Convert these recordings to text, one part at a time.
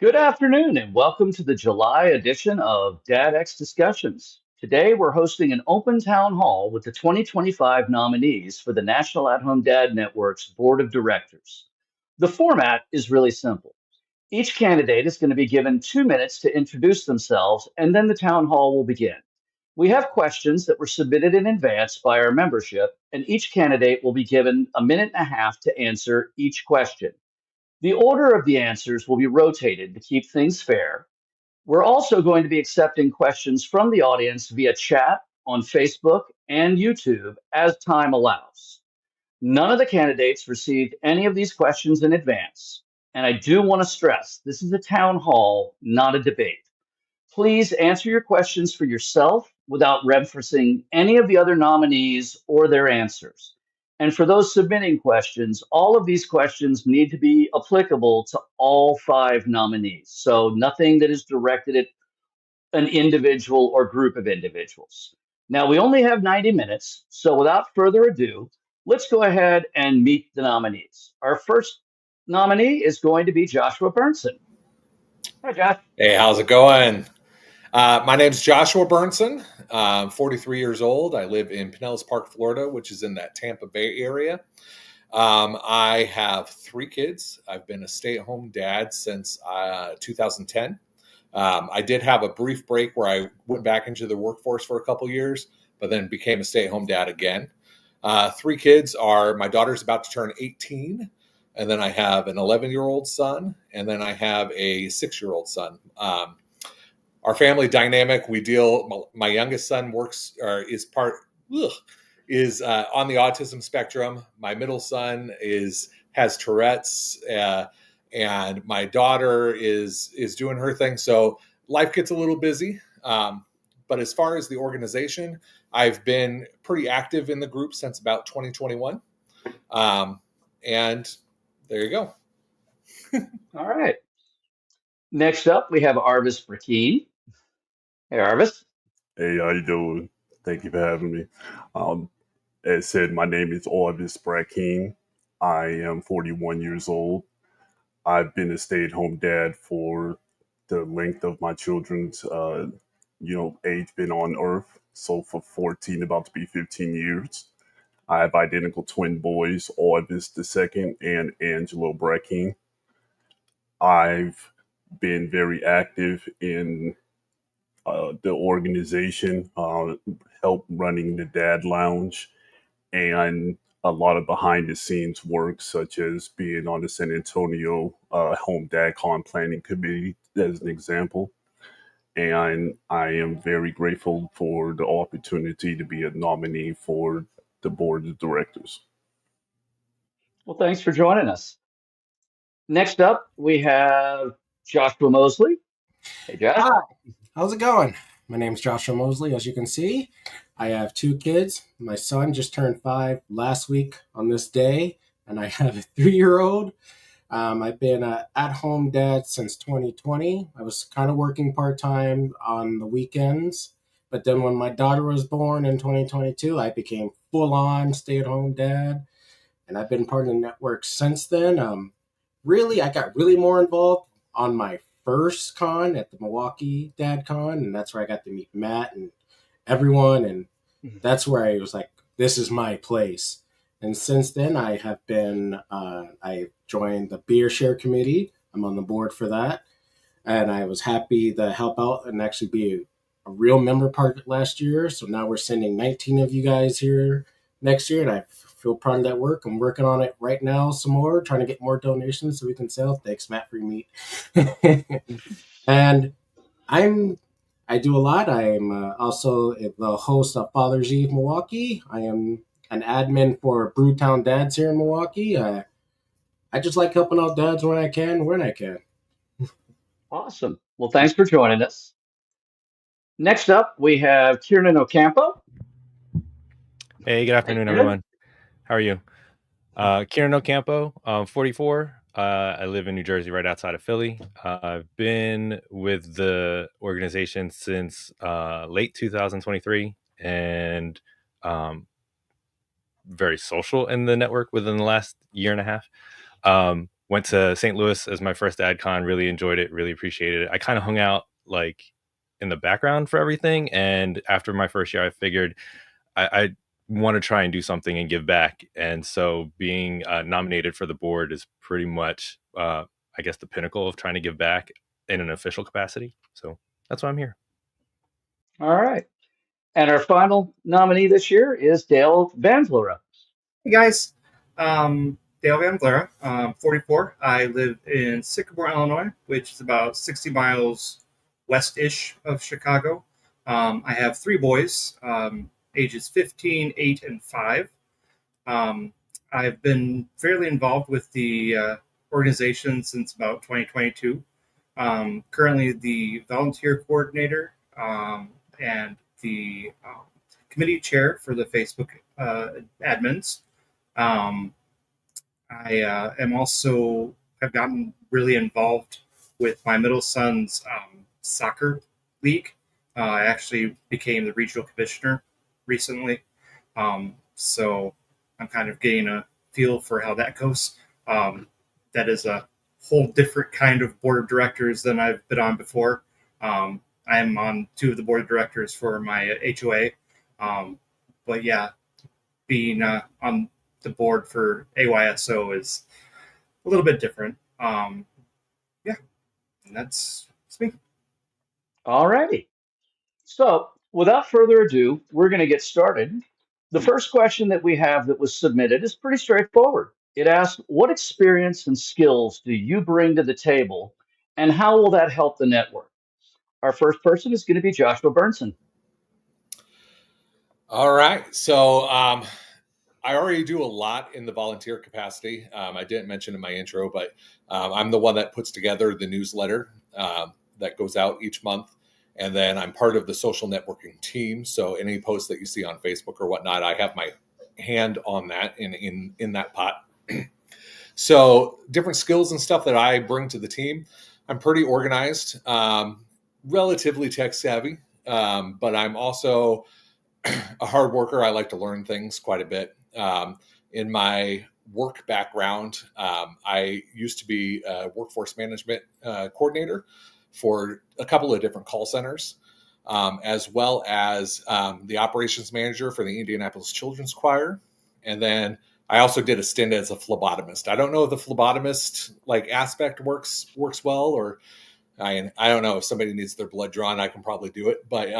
Good afternoon and welcome to the July edition of Dad X Discussions. Today we're hosting an open town hall with the 2025 nominees for the National At Home Dad Network's Board of Directors. The format is really simple. Each candidate is going to be given 2 minutes to introduce themselves and then the town hall will begin. We have questions that were submitted in advance by our membership, and each candidate will be given a minute and a half to answer each question. The order of the answers will be rotated to keep things fair. We're also going to be accepting questions from the audience via chat on Facebook and YouTube as time allows. None of the candidates received any of these questions in advance. And I do want to stress this is a town hall, not a debate. Please answer your questions for yourself without referencing any of the other nominees or their answers. And for those submitting questions, all of these questions need to be applicable to all five nominees. So nothing that is directed at an individual or group of individuals. Now, we only have 90 minutes, so without further ado, let's go ahead and meet the nominees. Our first nominee is going to be Joshua Burnson. Hi, Josh. Hey, how's it going? My name's Joshua Burnson. I'm 43 years old. I live in Pinellas Park, Florida, which is in that Tampa Bay area. I have 3 kids. I've been a stay-at-home dad since 2010. I did have a brief break where I went back into the workforce for a couple years, but then became a stay-at-home dad again. 3 kids are, my daughter's about to turn 18, and then I have an 11-year-old son, and then I have a 6-year-old son. Our family dynamic, my youngest son works or is on the autism spectrum. My middle son has Tourette's, and my daughter is doing her thing. So life gets a little busy. But as far as the organization, I've been pretty active in the group since about 2021. And there you go. All right. Next up, we have Arvis Brakeen. Hey, Arvis. Hey, how you doing? Thank you for having me. Um, as said, my name is Orvis Brackeen. I am 41 years old. I've been a stay-at-home dad for the length of my children's, age been on Earth. So for 14, about to be 15 years. I have identical twin boys, Orvis the second and Angelo Brackeen. I've been very active in the organization, help running the Dad Lounge, and a lot of behind the scenes work, such as being on the San Antonio Home DadCon Planning Committee, as an example. And I am very grateful for the opportunity to be a nominee for the board of directors. Well, thanks for joining us. Next up, we have Joshua Mosley. Hey, Josh. Hi, how's it going? My name's Joshua Mosley. As you can see, I have 2 kids. My son just turned 5 last week on this day, and I have a 3-year-old. I've been an at-home dad since 2020. I was kind of working part-time on the weekends, but then when my daughter was born in 2022, I became full-on stay-at-home dad, and I've been part of the network since then. I got really more involved on my first con at the Milwaukee Dad Con, and that's where I got to meet Matt and everyone, and that's where I was like, this is my place. And since then, I have been, I joined the Beer Share Committee. I'm on the board for that, and I was happy to help out and actually be a real member part of it last year. So now we're sending 19 of you guys here next year, and I feel proud of that work. I'm working on it right now some more, trying to get more donations so we can sell. Thanks, Matt, for your meat. And I do a lot. I am also the host of Father's Eve Milwaukee. I am an admin for Brewtown Dads here in Milwaukee. I just like helping out dads when I can. Awesome. Well, thanks for joining us. Next up, we have Kieran Ocampo. Hey, good afternoon, everyone. How are you? Kieran Ocampo, 44. I live in New Jersey, right outside of Philly. I've been with the organization since late 2023 and very social in the network within the last year and a half. went to St. Louis as my first AdCon, really enjoyed it, really appreciated it. I kind of hung out like in the background for everything. And after my first year, I figured I want to try and do something and give back. And so being nominated for the board is pretty much, I guess, the pinnacle of trying to give back in an official capacity. So that's why I'm here. All right. And our final nominee this year is Dale Van Vlora. Hey guys, Dale Van Vlera, 44. I live in Sycamore, Illinois, which is about 60 miles west-ish of Chicago. I have three boys, ages 15, 8, and 5. I've been fairly involved with the organization since about 2022. Currently the volunteer coordinator and the committee chair for the Facebook admins. I am also have gotten really involved with my middle son's soccer league. I actually became the regional commissioner recently, so I'm kind of getting a feel for how that goes. That is a whole different kind of board of directors than I've been on before. I am on 2 of the board of directors for my HOA, but yeah, being on the board for AYSO is a little bit different. Yeah, and that's me. All righty. So, without further ado, we're going to get started. The first question that we have that was submitted is pretty straightforward. It asks, what experience and skills do you bring to the table, and how will that help the network? Our first person is going to be Joshua Burnson. All right. So I already do a lot in the volunteer capacity. I didn't mention in my intro, but I'm the one that puts together the newsletter that goes out each month. And then I'm part of the social networking team. So any posts that you see on Facebook or whatnot, I have my hand on that in that pot. So different skills and stuff that I bring to the team. I'm pretty organized, relatively tech savvy, but I'm also a hard worker. I like to learn things quite a bit. In my work background, I used to be a workforce management coordinator for a couple of different call centers, as well as the operations manager for the Indianapolis Children's Choir. And then I also did a stint as a phlebotomist. I don't know if the phlebotomist aspect works well, or I don't know if somebody needs their blood drawn, I can probably do it. But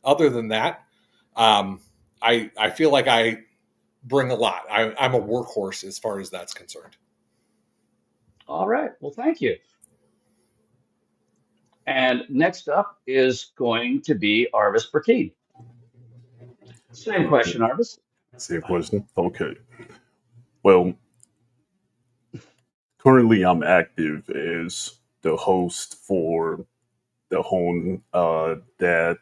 other than that, I feel like I bring a lot. I'm a workhorse as far as that's concerned. All right. Well, thank you. And next up is going to be Arvis Burkeen. Same question, Arvis. Same question. Okay. Well, currently I'm active as the host for the home dad,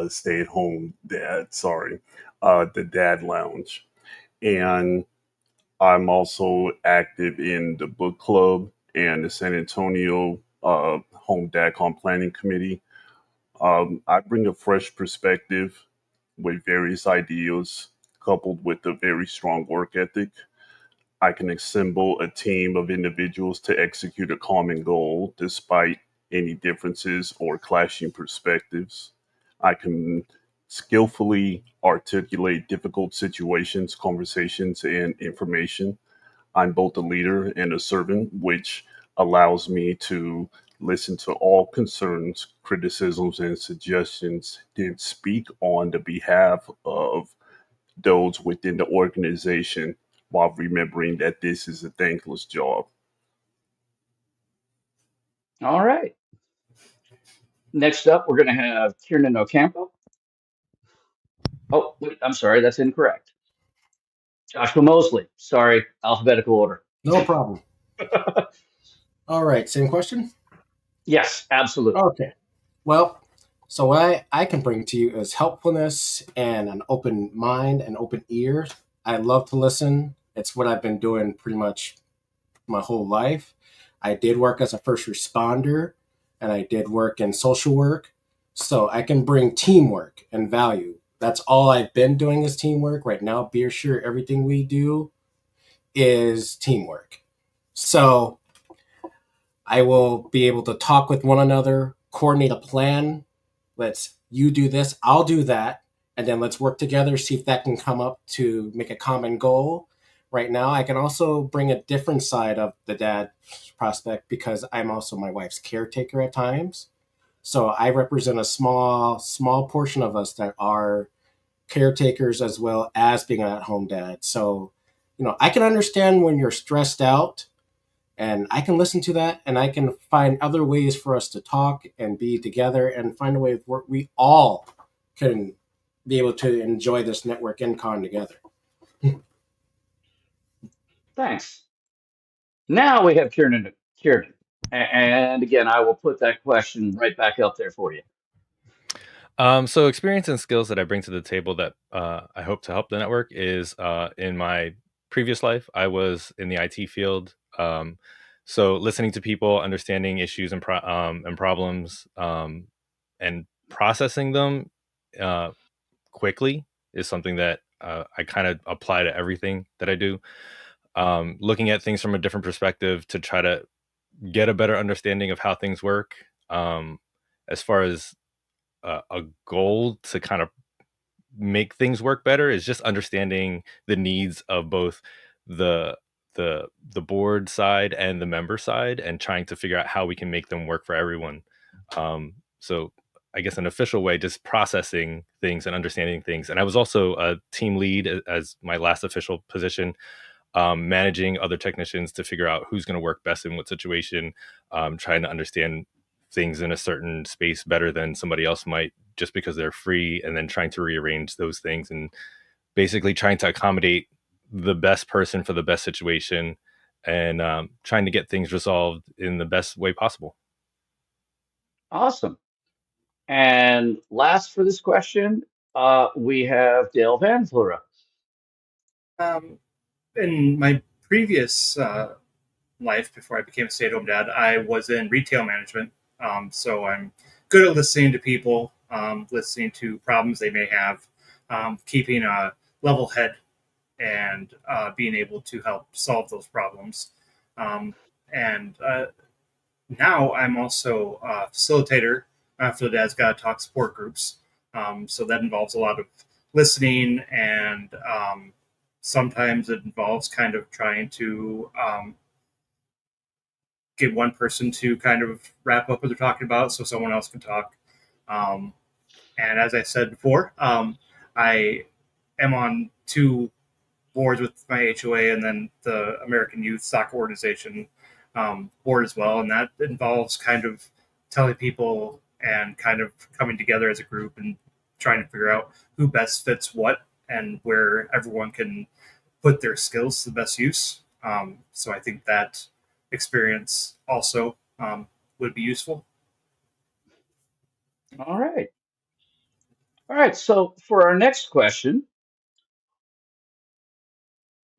stay at home dad. Sorry, the Dad Lounge, and I'm also active in the book club and the San Antonio Home DadCon Planning Committee. I bring a fresh perspective with various ideas, coupled with a very strong work ethic. I can assemble a team of individuals to execute a common goal despite any differences or clashing perspectives. I can skillfully articulate difficult situations, conversations, and information. I'm both a leader and a servant, which allows me to listen to all concerns, criticisms, and suggestions, then speak on the behalf of those within the organization while remembering that this is a thankless job. All right. Next up, we're going to have Kiernan Ocampo. Oh, wait, I'm sorry, that's incorrect. Joshua Mosley. Sorry, alphabetical order. No problem. All right, same question? Yes, absolutely. Okay. Well, so what I can bring to you is helpfulness and an open mind and open ear. I love to listen. It's what I've been doing pretty much my whole life. I did work as a first responder, and I did work in social work. So I can bring teamwork and value. That's all I've been doing is teamwork. Right now, be sure everything we do is teamwork. So I will be able to talk with one another, coordinate a plan. You do this, I'll do that, and then let's work together, see if that can come up to make a common goal. Right now, I can also bring a different side of the dad prospect because I'm also my wife's caretaker at times. So I represent a small portion of us that are caretakers as well as being an at-home dad. So, I can understand when you're stressed out, and I can listen to that, and I can find other ways for us to talk and be together and find a way where we all can be able to enjoy this network con together. Thanks. Now we have Kieran. Kieran. And again, I will put that question right back up there for you. So experience and skills that I bring to the table that I hope to help the network is in my previous life, I was in the IT field. So listening to people, understanding issues and problems, and processing them quickly is something that I kind of apply to everything that I do. Looking at things from a different perspective to try to get a better understanding of how things work. As far as a goal to kind of make things work better is just understanding the needs of both the the board side and the member side and trying to figure out how we can make them work for everyone. So I guess an official way, just processing things and understanding things. And I was also a team lead as my last official position, managing other technicians to figure out who's going to work best in what situation, trying to understand things in a certain space better than somebody else might just because they're free, and then trying to rearrange those things and basically trying to accommodate the best person for the best situation, and trying to get things resolved in the best way possible. Awesome. And last for this question, we have Dale Van Flora. In my previous life, before I became a stay-at-home dad, I was in retail management. So I'm good at listening to people, listening to problems they may have, keeping a level head, and being able to help solve those problems. And now I'm also a facilitator for the Dad's Gotta Talk support groups. So that involves a lot of listening, and sometimes it involves kind of trying to get one person to kind of wrap up what they're talking about so someone else can talk. Um, and as I said before, I am on two boards with my HOA and then the American Youth Soccer Organization board as well. And that involves kind of telling people and kind of coming together as a group and trying to figure out who best fits what and where everyone can put their skills to the best use. So I think that experience also would be useful. All right. All right. So for our next question,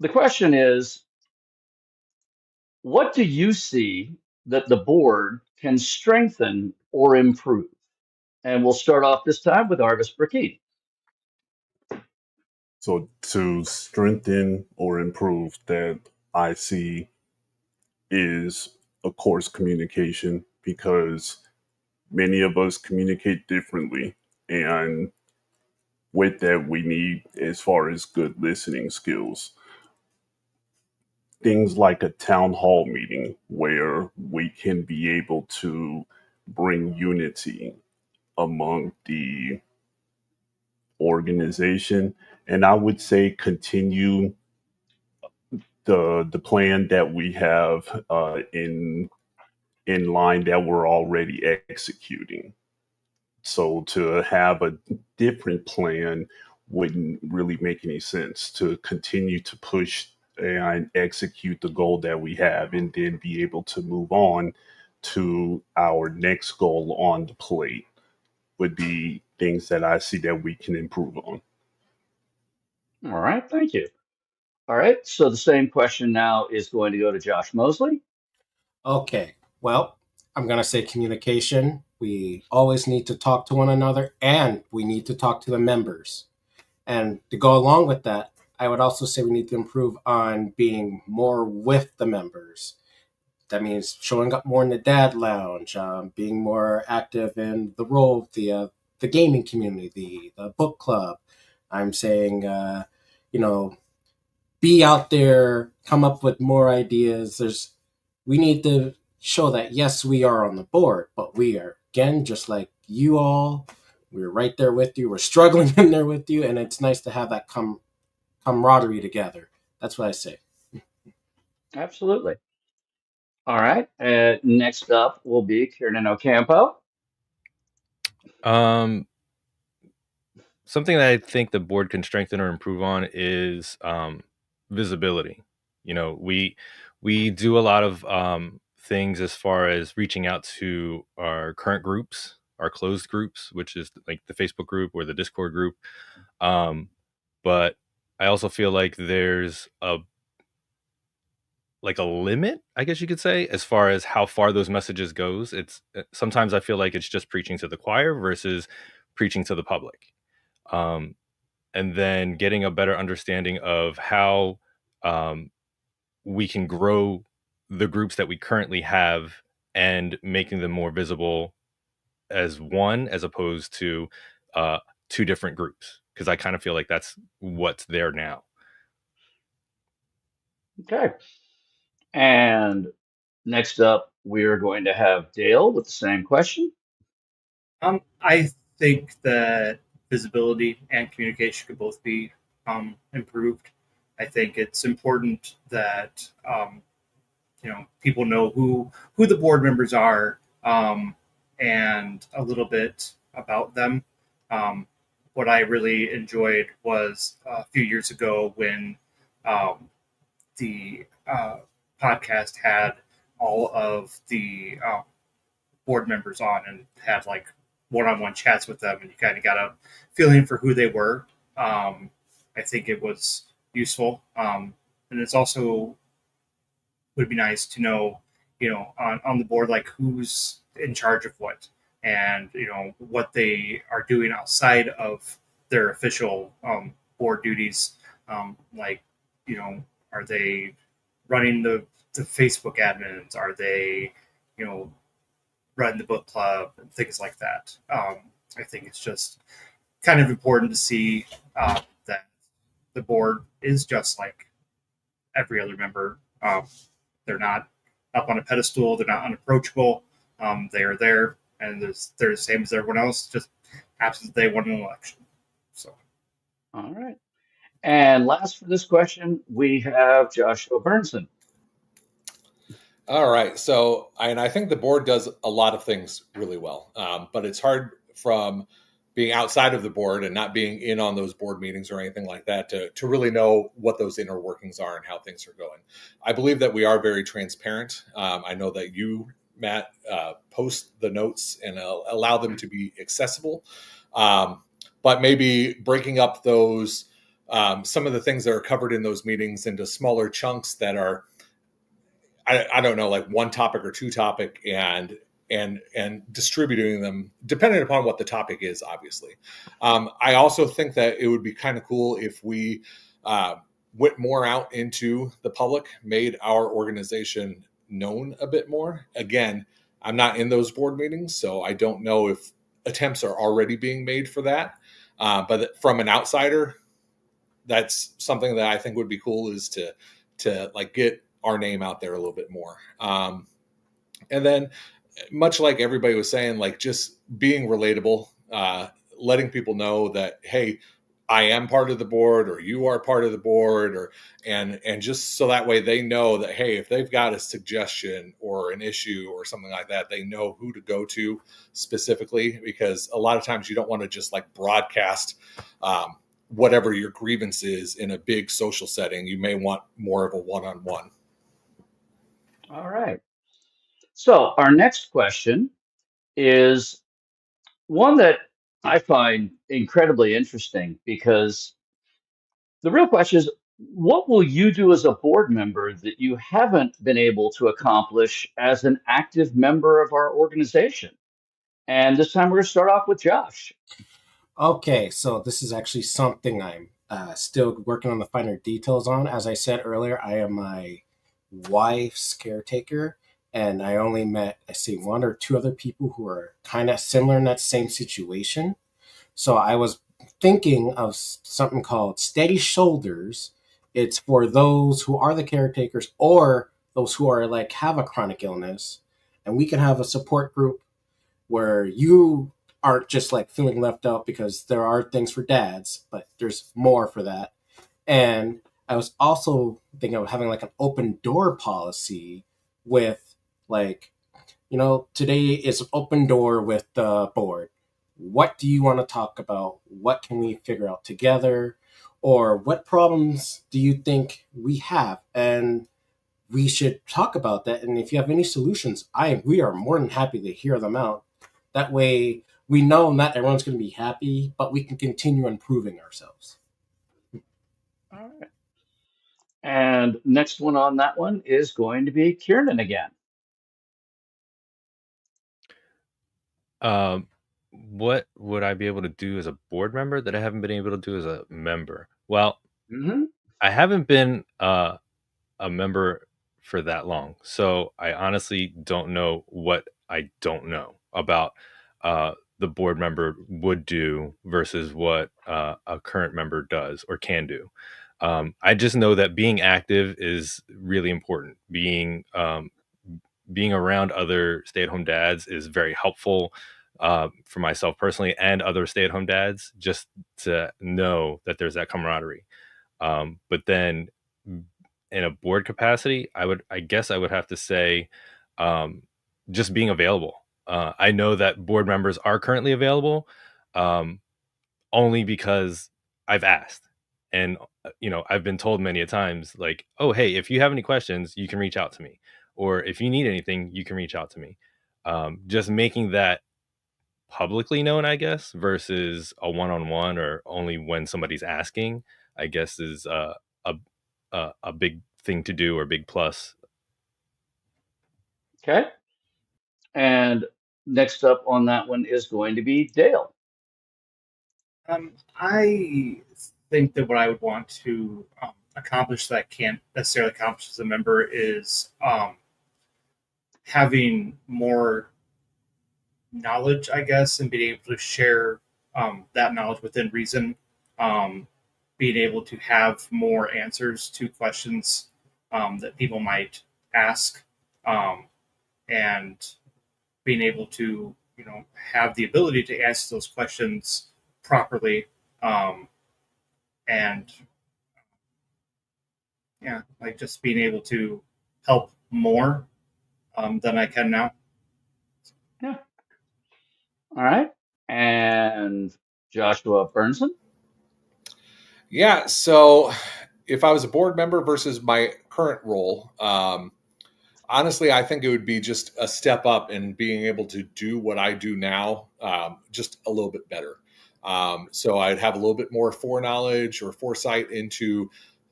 the question is, what do you see that the board can strengthen or improve? And we'll start off this time with Arvis Burkeen. So to strengthen or improve that I see is, of course, communication, because many of us communicate differently. And with that, we need, as far as good listening skills, things like a town hall meeting where we can be able to bring unity among the organization. And I would say continue the plan that we have in line that we're already executing. So to have a different plan wouldn't really make any sense. To continue to push and execute the goal that we have, and then be able to move on to our next goal on the plate, would be things that I see that we can improve on. All right. Thank you. All right. So the same question now is going to go to Josh Mosley. Okay, well, I'm going to say communication. We always need to talk to one another, and we need to talk to the members. And to go along with that, I would also say we need to improve on being more with the members. That means showing up more in the dad lounge, being more active in the role, the gaming community, the book club. I'm saying, be out there, come up with more ideas. We need to show that yes, we are on the board, but we are again just like you all. We're right there with you. We're struggling in there with you, and it's nice to have that camaraderie together. That's what I say. Absolutely. All right. Next up will be Kieran Ocampo. Something that I think the board can strengthen or improve on is visibility. We do a lot of things as far as reaching out to our current groups, our closed groups, which is like the Facebook group or the Discord group. But I also feel like there's a limit, I guess you could say, as far as how far those messages goes. It's sometimes I feel like it's just preaching to the choir versus preaching to the public. And then getting a better understanding of how we can grow the groups that we currently have and making them more visible as one as opposed to two different groups, because I kind of feel like that's what's there now. Okay. And next up, we are going to have Dale with the same question. I think that visibility and communication could both be improved. I think it's important that people know who the board members are, and a little bit about them. What I really enjoyed was a few years ago when the podcast had all of the board members on and had like one-on-one chats with them, and you kind of got a feeling for who they were. I think it was useful, and it's also would be nice to know, on the board, like who's in charge of what, and what they are doing outside of their official board duties. Like, are they running the Facebook admins? Are they, run the book club and things like that? I think it's just kind of important to see that the board is just like every other member. They're not up on a pedestal. They're not unapproachable. They are there, and they're the same as everyone else, just absent they won an election. So, all right. And last for this question, we have Joshua Burnson. All right. So, I think the board does a lot of things really well, but it's hard from being outside of the board and not being in on those board meetings or anything like that to really know what those inner workings are and how things are going. I believe that we are very transparent. I know that you, Matt, post the notes and allow them to be accessible, but maybe breaking up those, some of the things that are covered in those meetings into smaller chunks that are, I don't know, like one topic or two topic, and distributing them depending upon what the topic is, obviously. I also think that it would be kind of cool if we went more out into the public, made our organization known a bit more. Again, I'm not in those board meetings, so I don't know if attempts are already being made for that. But from an outsider, that's something that I think would be cool, is to like get our name out there a little bit more. And then, much like everybody was saying, like just being relatable, letting people know that, hey, I am part of the board, or you are part of the board, and just so that way they know that, hey, if they've got a suggestion or an issue or something like that, they know who to go to specifically, because a lot of times you don't want to just like broadcast whatever your grievance is in a big social setting. You may want more of a one-on-one. All right. So our next question is one that I find incredibly interesting, because the real question is, what will you do as a board member that you haven't been able to accomplish as an active member of our organization? And this time we're going to start off with Josh. Okay, so this is actually something I'm still working on the finer details on. As I said earlier, I am my wife's caretaker, and I only met, I see, one or two other people who are kind of similar in that same situation. So I was thinking of something called Steady Shoulders. It's for those who are the caretakers or those who are like have a chronic illness, and we can have a support group where you aren't just like feeling left out, because there are things for dads, but there's more for that. And I was also thinking of having like an open door policy with like, today is an open door with the board. What do you want to talk about? What can we figure out together? Or what problems do you think we have? And we should talk about that. And if you have any solutions, we are more than happy to hear them out. That way we know not everyone's going to be happy, but we can continue improving ourselves. All right. And next one on that one is going to be Kieran again. What would I be able to do as a board member that I haven't been able to do as a member? Well, I haven't been a member for that long, so I honestly don't know what I don't know about the board member would do versus what a current member does or can do. I just know that being active is really important. Being around other stay-at-home dads is very helpful for myself personally and other stay-at-home dads, just to know that there's that camaraderie. But then in a board capacity, I guess I would have to say just being available. I know that board members are currently available only because I've asked. And, I've been told many a times, like, oh, hey, if you have any questions, you can reach out to me. Or if you need anything, you can reach out to me. Just making that publicly known, I guess, versus a one-on-one or only when somebody's asking, I guess is a a big thing to do or big plus. Okay. And next up on that one is going to be Dale. I think that what I would want to accomplish that I can't necessarily accomplish as a member is having more knowledge, I guess, and being able to share that knowledge within reason. Being able to have more answers to questions that people might ask, and being able to, have the ability to ask those questions properly, and yeah, like just being able to help more than I can now. Yeah. All right. And Joshua Burnson. Yeah. So if I was a board member versus my current role, honestly, I think it would be just a step up in being able to do what I do now, just a little bit better. So I'd have a little bit more foreknowledge or foresight into,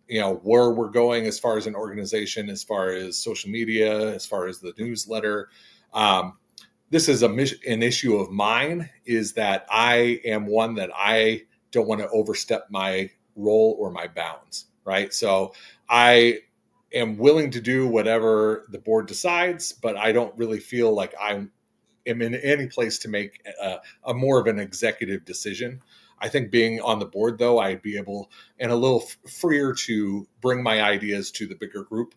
where we're going as far as an organization, as far as social media, as far as the newsletter. This is an issue of mine, is that I am one that I don't want to overstep my role or my bounds, right? So I am willing to do whatever the board decides, but I don't really feel like I am in any place to make a more of an executive decision. I think being on the board, though, I'd be able and a little freer to bring my ideas to the bigger group,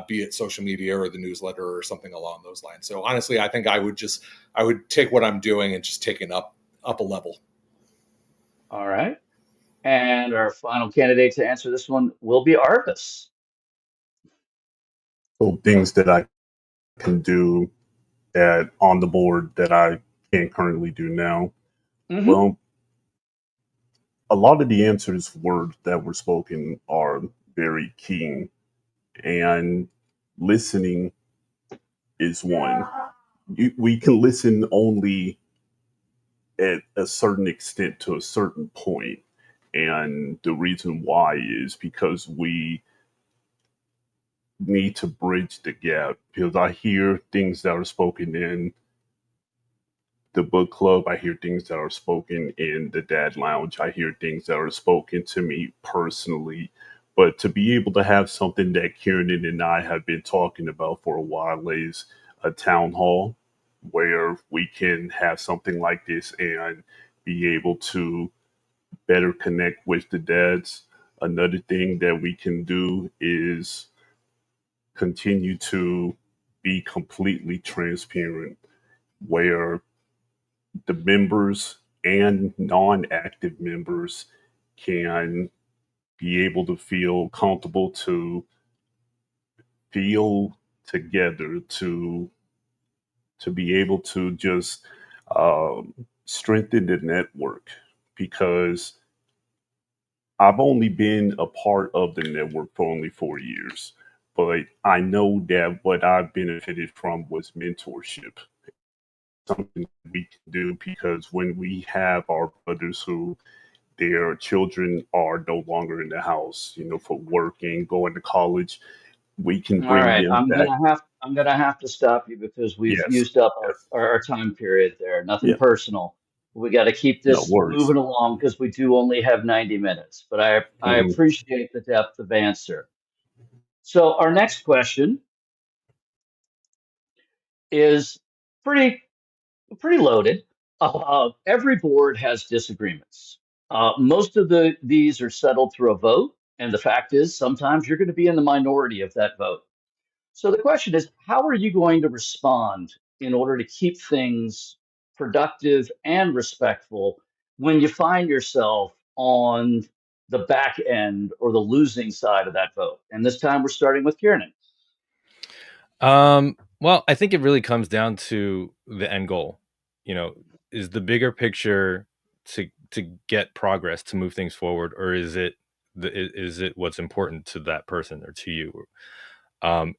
be it social media or the newsletter or something along those lines. So honestly, I think I would take what I'm doing and just take it up a level. All right. And our final candidate to answer this one will be Arvis. So things that I can do on the board that I can't currently do now. Well, a lot of the answers that were spoken are very keen, and listening is one. We can listen only at a certain extent to a certain point, and the reason why is because we need to bridge the gap, because I hear things that are spoken in the book club. I hear things that are spoken in the dad lounge. I hear things that are spoken to me personally. But to be able to have something that Kieran and I have been talking about for a while is a town hall where we can have something like this and be able to better connect with the dads. Another thing that we can do is continue to be completely transparent, where the members and non-active members can be able to feel comfortable to feel together, to be able to just strengthen the network, because I've only been a part of the network for only 4 years, but I know that what I benefited from was mentorship, something we can do, because when we have our brothers who their children are no longer in the house, for working, going to college, we can All bring right, them back. I'm gonna have to stop you because we've Yes, used up yes, our time period there. Nothing yeah, personal. We got to keep no this worries. moving along because we do only have 90 minutes. But I Mhm. appreciate the depth of answer. So our next question is pretty pretty loaded. Every board has disagreements. Most of these are settled through a vote, and the fact is sometimes you're going to be in the minority of that vote. So the question is, how are you going to respond in order to keep things productive and respectful when you find yourself on the back end or the losing side of that vote? And this time we're starting with Kieran. Well, I think it really comes down to the end goal. You know, is the bigger picture to get progress to move things forward, or is it what's important to that person or to you?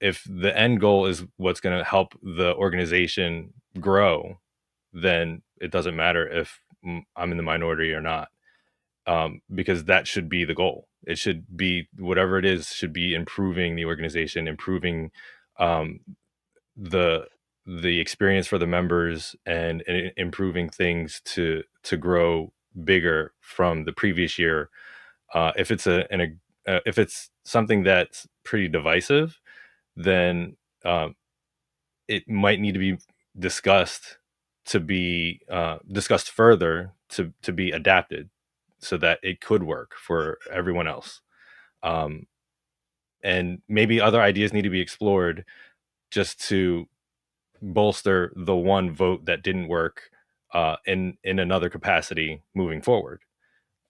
If the end goal is what's going to help the organization grow, then it doesn't matter if I'm in the minority or not, because that should be the goal. It should be whatever it is, should be improving the organization, improving um, the the experience for the members, and improving things to grow bigger from the previous year. If it's if it's something that's pretty divisive, then it might need to be discussed, to be discussed further, to be adapted so that it could work for everyone else. Um, and maybe other ideas need to be explored just to bolster the one vote that didn't work in another capacity moving forward.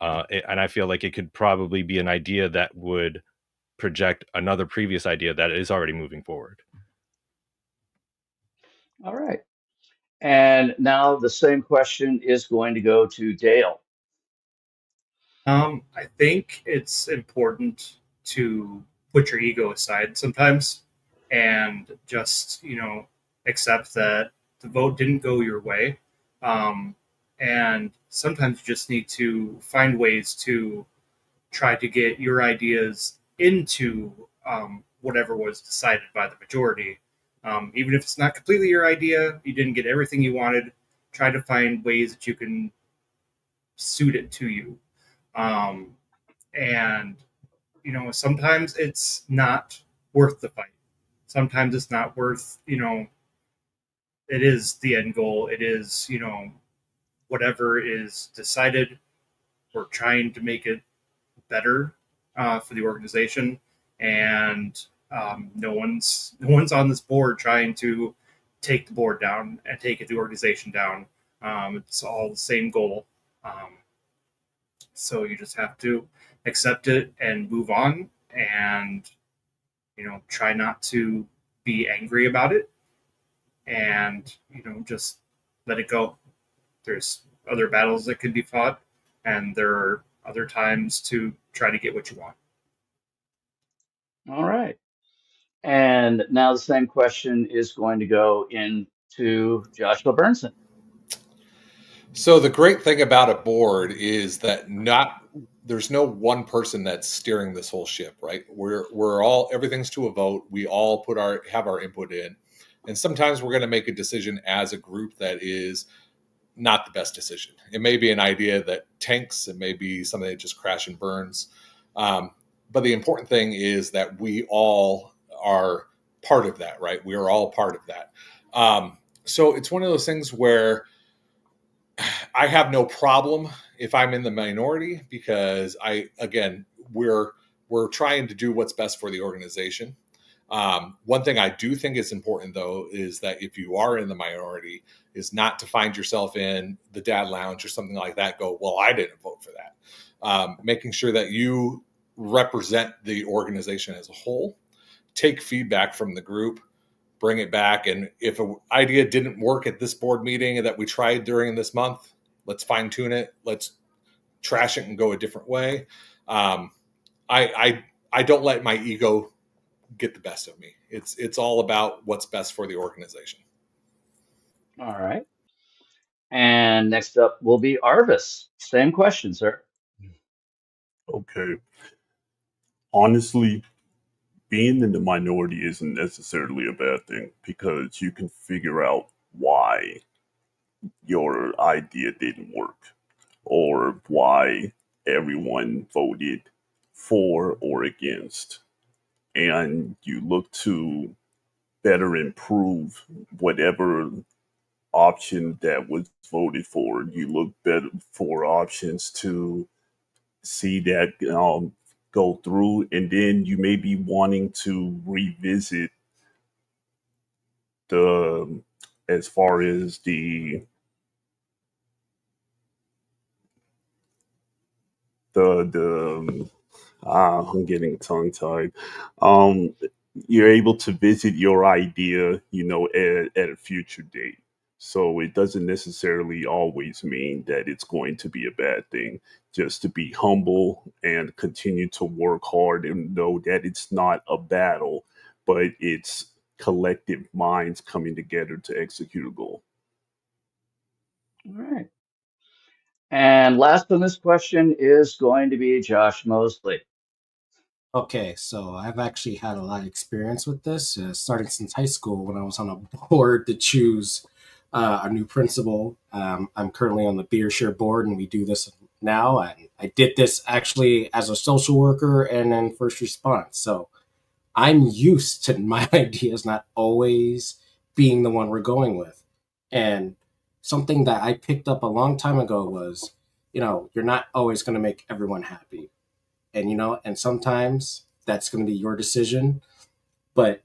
And I feel like it could probably be an idea that would project another previous idea that is already moving forward. All right. And now the same question is going to go to Dale. I think it's important to put your ego aside sometimes and just, accept that the vote didn't go your way. Um, and sometimes you just need to find ways to try to get your ideas into whatever was decided by the majority. Even if it's not completely your idea, you didn't get everything you wanted, try to find ways that you can suit it to you. Um, and, sometimes it's not worth the fight. Sometimes it's not worth, it is the end goal. It is, whatever is decided. We're trying to make it better for the organization, and no one's on this board trying to take the board down and take the organization down. It's all the same goal. Um, so you just have to accept it and move on, and try not to be angry about it, and just let it go. There's other battles that can be fought, and there are other times to try to get what you want. All right. And now the same question is going to go into Joshua Burnson. So the great thing about a board is that there's no one person that's steering this whole ship, right? We're all, everything's to a vote. We all have our input in, and sometimes we're going to make a decision as a group that is not the best decision. It may be an idea that tanks. It may be something that just crash and burns. But the important thing is that we all are part of that, right? We are all part of that. So it's one of those things where I have no problem if I'm in the minority, because we're trying to do what's best for the organization. One thing I do think is important, though, is that if you are in the minority, is not to find yourself in the dad lounge or something like that. Go, well, I didn't vote for that. Making sure that you represent the organization as a whole, take feedback from the group, bring it back. And if an idea didn't work at this board meeting that we tried during this month, let's fine tune it. Let's trash it and go a different way. I don't let my ego get the best of me. It's all about what's best for the organization. All right. And next up will be Arvis. Same question, sir. Okay. Honestly, being in the minority isn't necessarily a bad thing because you can figure out why your idea didn't work or why everyone voted for or against. And you look to better improve whatever option that was voted for. You look better for options to see that go through, and then you may be wanting to revisit the as far as the I'm getting tongue tied. Um, you're able to visit your idea, at a future date. So it doesn't necessarily always mean that it's going to be a bad thing. Just to be humble and continue to work hard and know that it's not a battle, but it's collective minds coming together to execute a goal. All right. And last on this question is going to be Josh Mosley. Okay, so I've actually had a lot of experience with this, starting since high school when I was on a board to choose a new principal. I'm currently on the Beershare board, and we do this now. And I did this actually as a social worker and then first response. So I'm used to my ideas not always being the one we're going with. And something that I picked up a long time ago was, you're not always going to make everyone happy. And, and sometimes that's going to be your decision. But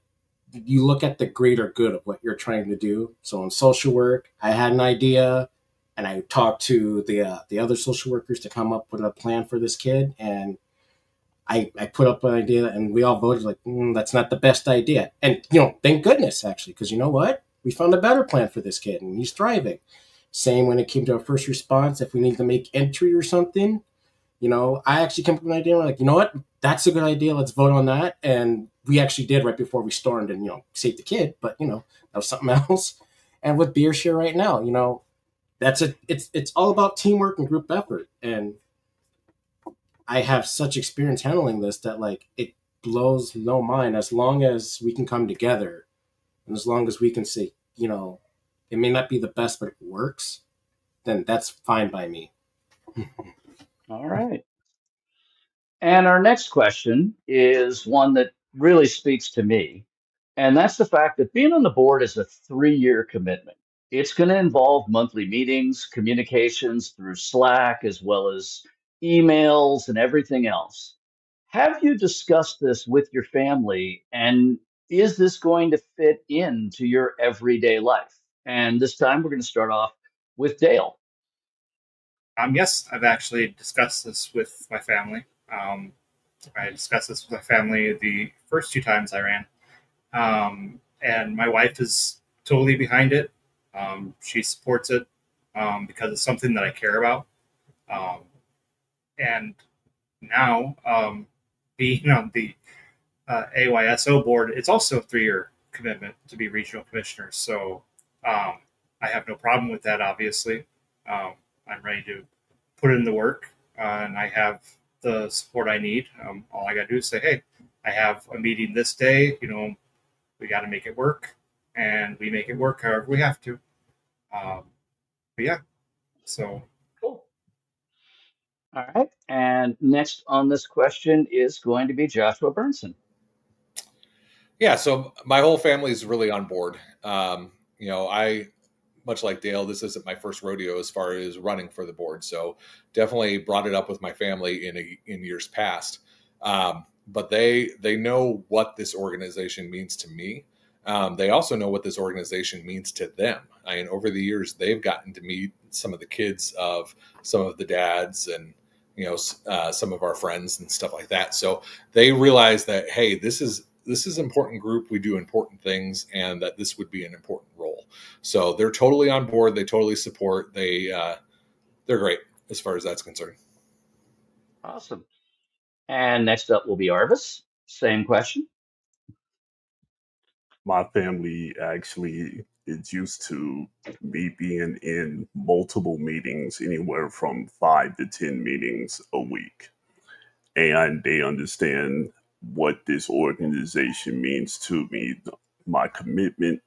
you look at the greater good of what you're trying to do. So in social work, I had an idea and I talked to the other social workers to come up with a plan for this kid. And I put up an idea and we all voted like, that's not the best idea. And, thank goodness, actually, because you know what? We found a better plan for this kid and he's thriving. Same when it came to our first response. If we need to make entry or something, I actually came up with an idea. We're like, you know what? That's a good idea. Let's vote on that. And we actually did right before we stormed and, saved the kid. But, that was something else. And with Beershare right now, it's all about teamwork and group effort. And I have such experience handling this that like it blows no mind as long as we can come together and as long as we can say, it may not be the best, but it works, then that's fine by me. All right. And our next question is one that really speaks to me. And that's the fact that being on the board is a 3-year commitment. It's going to involve monthly meetings, communications through Slack, as well as emails and everything else. Have you discussed this with your family? And is this going to fit into your everyday life? And this time we're going to start off with Dale. Yes, I've actually discussed this with my family. I discussed this with my family the first 2 times I ran. And my wife is totally behind it. She supports it because it's something that I care about. Um, and now, being on the AYSO board, it's also a 3-year commitment to be regional commissioner. So I have no problem with that, obviously. I'm ready to put in the work, and I have the support I need. All I got to do is say, hey, I have a meeting this day. We got to make it work, and we make it work however we have to. But yeah, So Cool. All right. And next on this question is going to be Joshua Burnson. Yeah, so my whole family is really on board. I, much like Dale, this isn't my first rodeo as far as running for the board. So definitely brought it up with my family in years past. But they know what this organization means to me. They also know what this organization means to them. I mean, over the years, they've gotten to meet some of the kids of some of the dads and some of our friends and stuff like that. So they realize that, hey, this is an important group. We do important things, and that this would be an important role. So they're totally on board. They totally support. They're great as far as that's concerned. Awesome. And next up will be Arvis. Same question. My family actually is used to me being in multiple meetings, anywhere from 5 to 10 meetings a week. And they understand what this organization means to me. My commitment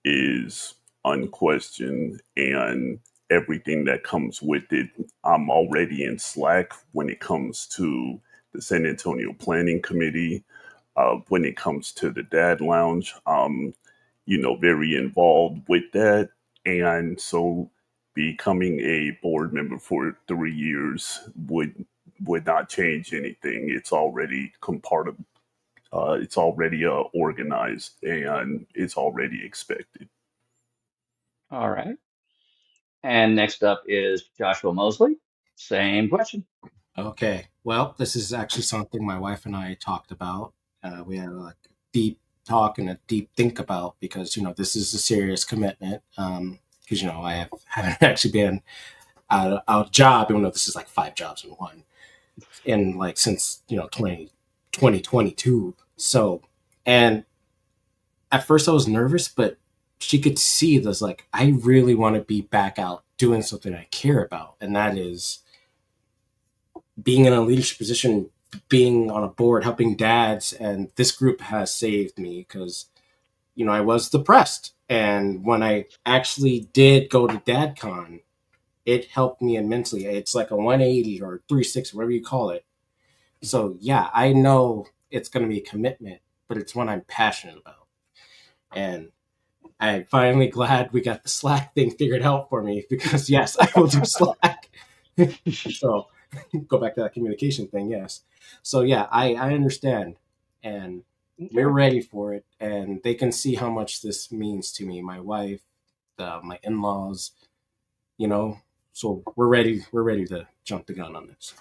is unquestioned, and everything that comes with it. I'm already in Slack when it comes to the San Antonio Planning Committee. When it comes to the Dad Lounge, very involved with that. And so becoming a board member for 3 years would not change anything. It's already it's already organized, and it's already expected. All right. And next up is Joshua Mosley. Same question. Okay. Well, this is actually something my wife and I talked about. We had a deep talk and a deep think about because this is a serious commitment. Because haven't actually been out of job, even though this is like 5 jobs in one, in like since 2022. So, and at first I was nervous, but she could see this like I really want to be back out doing something I care about, and that is being in a leadership position, being on a board, helping dads. And this group has saved me because, I was depressed. And when I actually did go to DadCon, it helped me immensely. It's like a 180 or 360, whatever you call it. So, yeah, I know it's going to be a commitment, but it's one I'm passionate about. And I'm finally glad we got the Slack thing figured out for me because, yes, I will do Slack. So, go back to that communication thing, yes. So yeah, I understand, and we're ready for it, and they can see how much this means to me, my wife, my in-laws, so we're ready to jump the gun on this.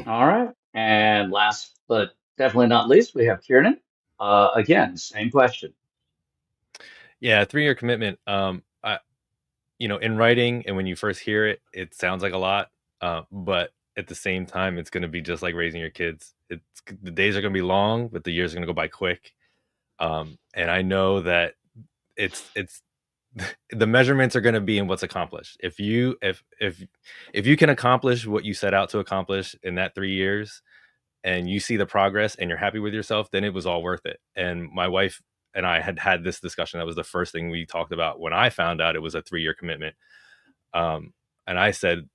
All right. And last but definitely not least, we have Kieran. Again, same question. Yeah, 3-year commitment. In writing and when you first hear it, it sounds like a lot, but at the same time, it's going to be just like raising your kids. The days are going to be long, but the years are going to go by quick. And I know that it's the measurements are going to be in what's accomplished. If you can accomplish what you set out to accomplish in that 3 years, and you see the progress and you're happy with yourself, then it was all worth it. And my wife and I had this discussion. That was the first thing we talked about when I found out it was a 3-year commitment. And I said,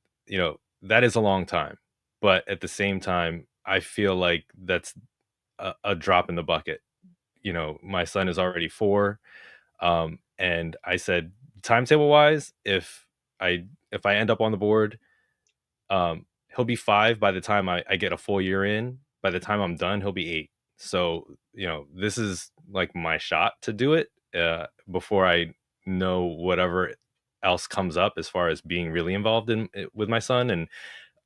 that is a long time, but at the same time, I feel like that's a drop in the bucket. My son is already 4. And I said, timetable wise, if I end up on the board, he'll be 5 by the time I get a full year in. By the time I'm done, he'll be 8. So, this is like my shot to do it before I know whatever else comes up as far as being really involved in with my son and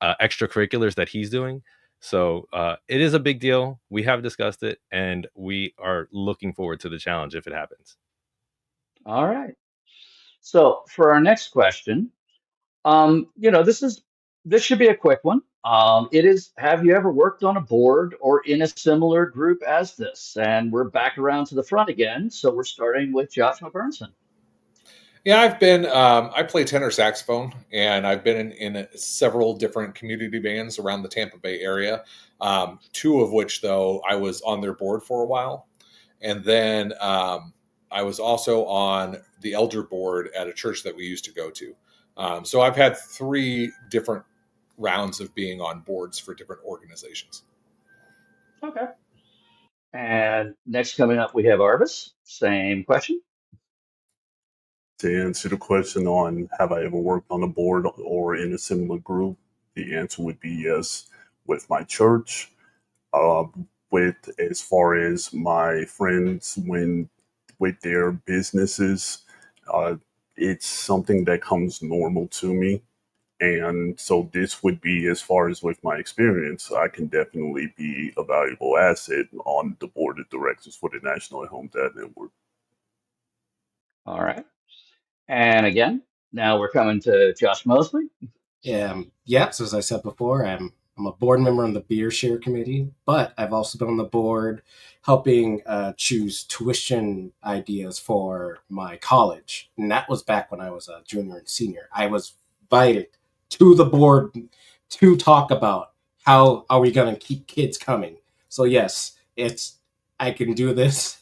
extracurriculars that he's doing. So it is a big deal. We have discussed it, and we are looking forward to the challenge if it happens. All right. So for our next question, this should be a quick one. It is, have you ever worked on a board or in a similar group as this? And we're back around to the front again. So we're starting with Joshua Burnson. Yeah, I play tenor saxophone, and I've been in several different community bands around the Tampa Bay area. 2 of which, though, I was on their board for a while. And then I was also on the elder board at a church that we used to go to. So I've had 3 different rounds of being on boards for different organizations. Okay. And next coming up, we have Arvis. Same question. To answer the question on have I ever worked on a board or in a similar group, the answer would be yes. With my church, uh, with as far as my friends when with their businesses, uh, it's something that comes normal to me. And so this would be as far as with my experience, I can definitely be a valuable asset on the board of directors for the National at Home Dad Network. All right. And again, now we're coming to Josh Mosley. Yep. So as I said before, I'm a board member on the beer share committee, but I've also been on the board helping choose tuition ideas for my college, and that was back when I was a junior and senior. I was invited to the board to talk about how are we going to keep kids coming. So yes, it's I can do this.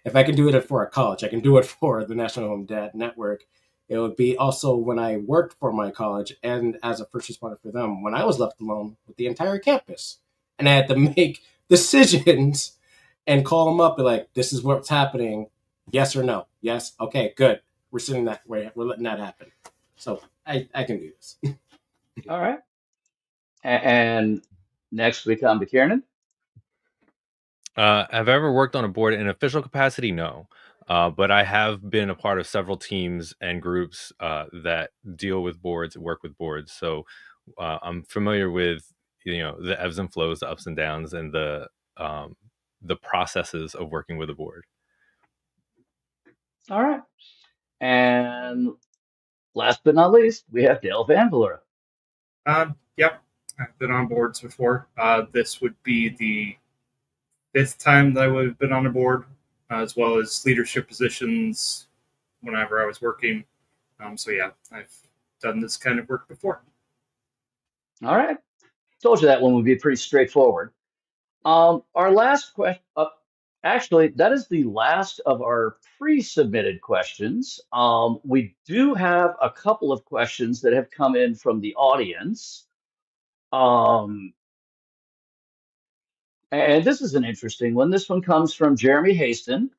If I can do it for a college, I can do it for the National Home Dad Network. It would be also when I worked for my college and as a first responder for them, when I was left alone with the entire campus. And I had to make decisions and call them up and like, this is what's happening. Yes or no? Yes. Okay, good. We're sitting that way. We're letting that happen. So I can do this. All right. And next we come to Kieran. Have I ever worked on a board in an official capacity? No. But I have been a part of several teams and groups that deal with boards, work with boards. So I'm familiar with the ebbs and flows, the ups and downs, and the processes of working with a board. All right. And last but not least, we have Dale Van Valera. Yep, I've been on boards before. This would be the 5th time that I would have been on a board, as well as leadership positions whenever I was working. So yeah, I've done this kind of work before. All right. Told you that one would be pretty straightforward. Our last question, actually, that is the last of our pre-submitted questions. We do have a couple of questions that have come in from the audience. And this is an interesting one. This one comes from Jeremy Haston.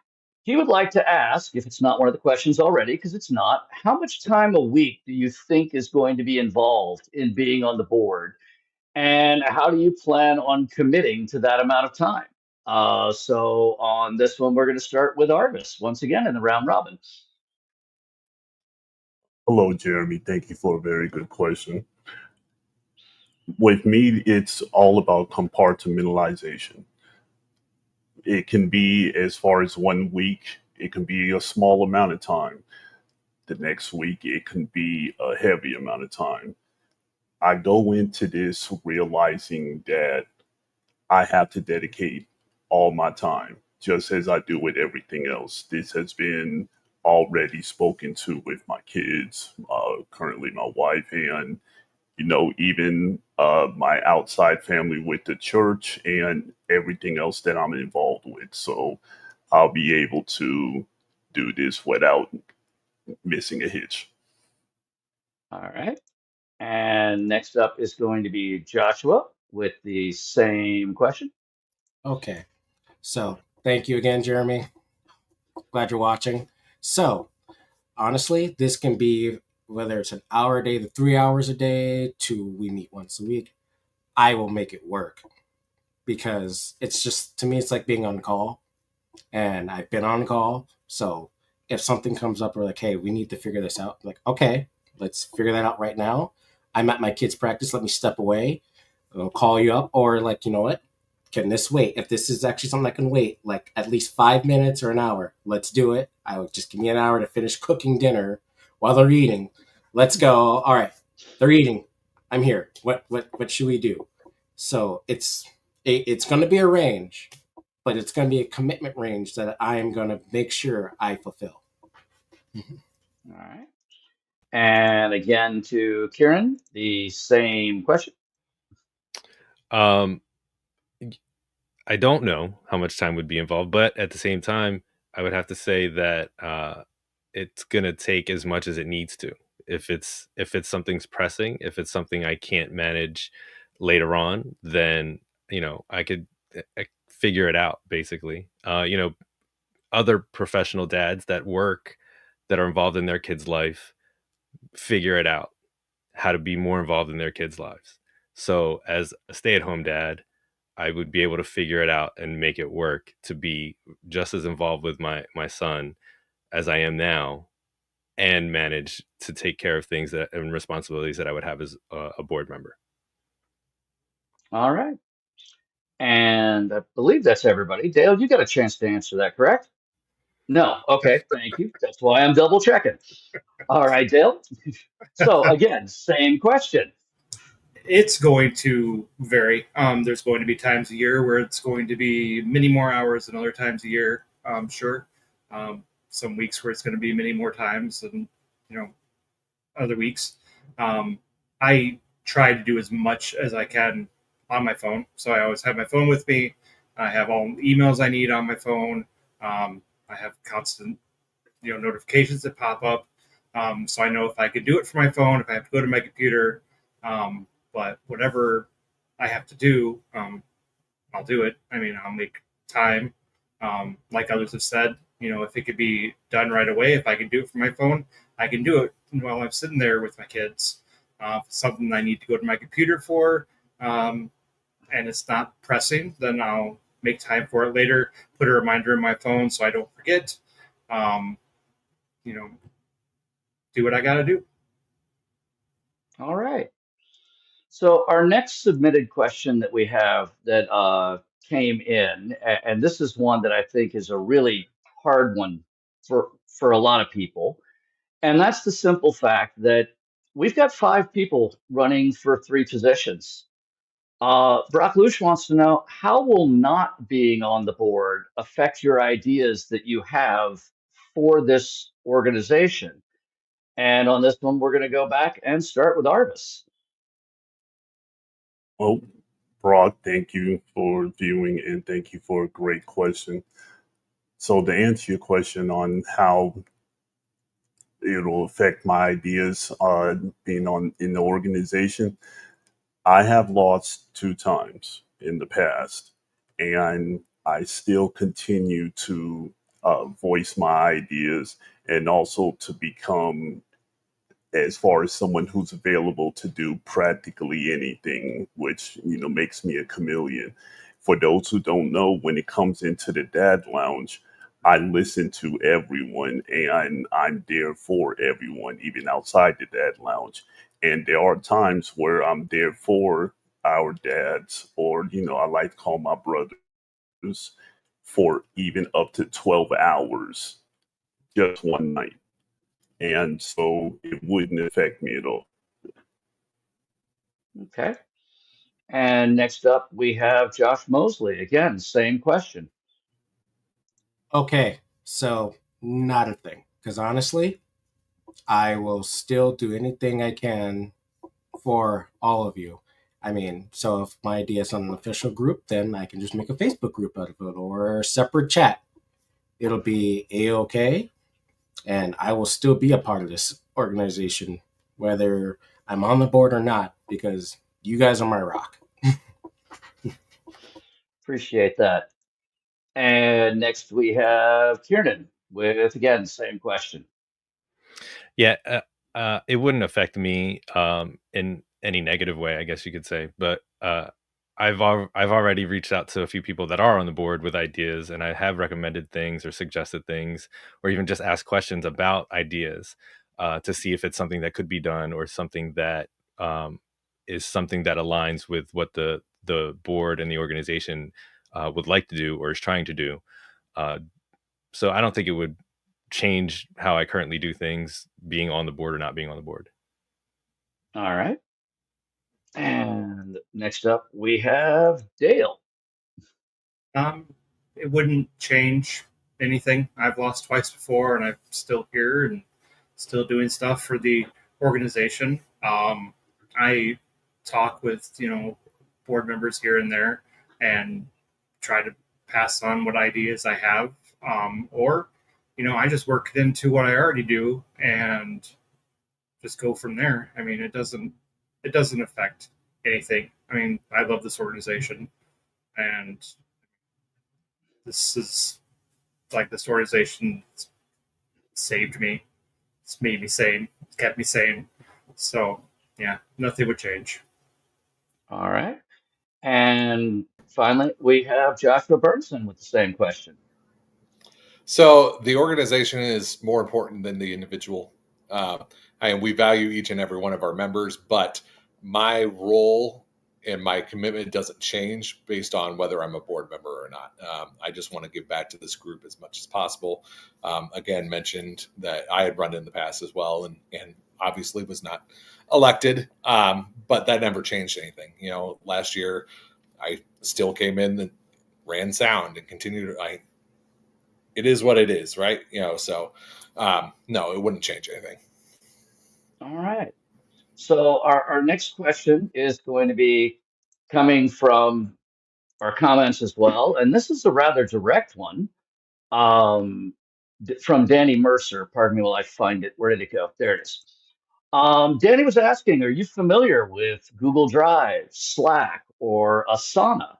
He would like to ask, if it's not one of the questions already, because it's not, how much time a week do you think is going to be involved in being on the board? And how do you plan on committing to that amount of time? So on this one, we're going to start with Arvis once again in the round robin. Hello, Jeremy. Thank you for a very good question. With me, it's all about compartmentalization. It can be as far as 1 week, it can be a small amount of time. The next week, it can be a heavy amount of time. I go into this realizing that I have to dedicate all my time, just as I do with everything else. This has been already spoken to with my kids, currently my wife, and even my outside family with the church and everything else that I'm involved with. So I'll be able to do this without missing a hitch. All right. And next up is going to be Joshua with the same question. Okay. So thank you again, Jeremy. Glad you're watching. So honestly, this can be whether it's an hour a day to 3 hours a day to we meet once a week. I will make it work because it's just to me it's like being on call, and I've been on call. So if something comes up, we're like, hey, we need to figure this out. I'm like, okay, let's figure that out right now. I'm at my kids' practice. Let me step away. I'll call you up, or like, you know what? Can this wait? If this is actually something that can wait, like at least 5 minutes or an hour, let's do it. I would just give me an hour to finish cooking dinner while they're eating. Let's go. All right, they're eating. I'm here. What should we do? So it's going to be a range, but it's going to be a commitment range that I am going to make sure I fulfill. All right. And again to Kieran, the same question. I don't know how much time would be involved, but at the same time, I would have to say that it's going to take as much as it needs to. If it's something's pressing, if it's something I can't manage later on, then I could figure it out basically. Other professional dads that work, that are involved in their kids' life, figure it out how to be more involved in their kids' lives. So as a stay-at-home dad, I would be able to figure it out and make it work to be just as involved with my son as I am now, and manage to take care of things that and responsibilities that I would have as a board member. All right. And I believe that's everybody. Dale, you got a chance to answer that, correct? No. Okay. Thank you. That's why I'm double checking. All right, Dale. So again, same question. It's going to vary. There's going to be times a year where it's going to be many more hours than other times a year. Sure. Some weeks where it's going to be many more times than other weeks. I try to do as much as I can on my phone, so I always have my phone with me. I have all the emails I need on my phone. I have constant notifications that pop up, so I know if I could do it from my phone, if I have to go to my computer. But whatever I have to do, I'll do it. I mean, I'll make time. Like others have said, if it could be done right away, if I can do it from my phone, I can do it while I'm sitting there with my kids. If it's something I need to go to my computer for, and it's not pressing, then I'll make time for it later. Put a reminder in my phone so I don't forget. Do what I got to do. All right. So our next submitted question that we have that came in, and this is one that I think is a really hard one for a lot of people, and that's the simple fact that we've got 5 people running for 3 positions. Brock Lush wants to know, how will not being on the board affect your ideas that you have for this organization? And on this one, we're going to go back and start with Arvis. Well, Brock, thank you for viewing and thank you for a great question. So to answer your question on how it'll affect my ideas being on in the organization, I have lost 2 times in the past, and I still continue to voice my ideas and also to become, as far as someone who's available to do practically anything, which makes me a chameleon. For those who don't know, when it comes into the Dad Lounge, I listen to everyone and I'm there for everyone, even outside the Dad Lounge. And there are times where I'm there for our dads, or I like to call my brothers, for even up to 12 hours just one night. And so it wouldn't affect me at all. Okay. And next up, we have Josh Mosley. Again, same question. Okay, so not a thing. Because honestly, I will still do anything I can for all of you. I mean, so if my idea is on an official group, then I can just make a Facebook group out of it or a separate chat. It'll be A-OK, and I will still be a part of this organization, whether I'm on the board or not, because you guys are my rock. Appreciate that. And next we have Kieran with, again, same question. Yeah, it wouldn't affect me in any negative way, I guess you could say. But I've already reached out to a few people that are on the board with ideas, and I have recommended things or suggested things, or even just asked questions about ideas to see if it's something that could be done, or something that is something that aligns with what the board and the organization would like to do or is trying to do. So I don't think it would change how I currently do things, being on the board or not being on the board. All right. And next up, we have Dale. It wouldn't change anything. I've lost twice before, and I'm still here and still doing stuff for the organization. I talk with board members here and there, and try to pass on what ideas I have, or I just work it into what I already do and just go from there. I mean, it doesn't affect anything. I mean, I love this organization, and this organization saved me. It's made me sane. It's kept me sane. So yeah, nothing would change. All right. And finally, we have Joshua Burnson with the same question. So the organization is more important than the individual. And we value each and every one of our members, but my role and my commitment doesn't change based on whether I'm a board member or not. I just want to give back to this group as much as possible. Again, mentioned that I had run in the past as well, and obviously was not elected, but that never changed anything. Last year I still came in and ran sound and continued. It is what it is, right? So no, it wouldn't change anything. All right. So our next question is going to be coming from our comments as well. And this is a rather direct one from Danny Mercer. Pardon me while I find it. Where did it go? There it is. Danny was asking, are you familiar with Google Drive, Slack, or Asana?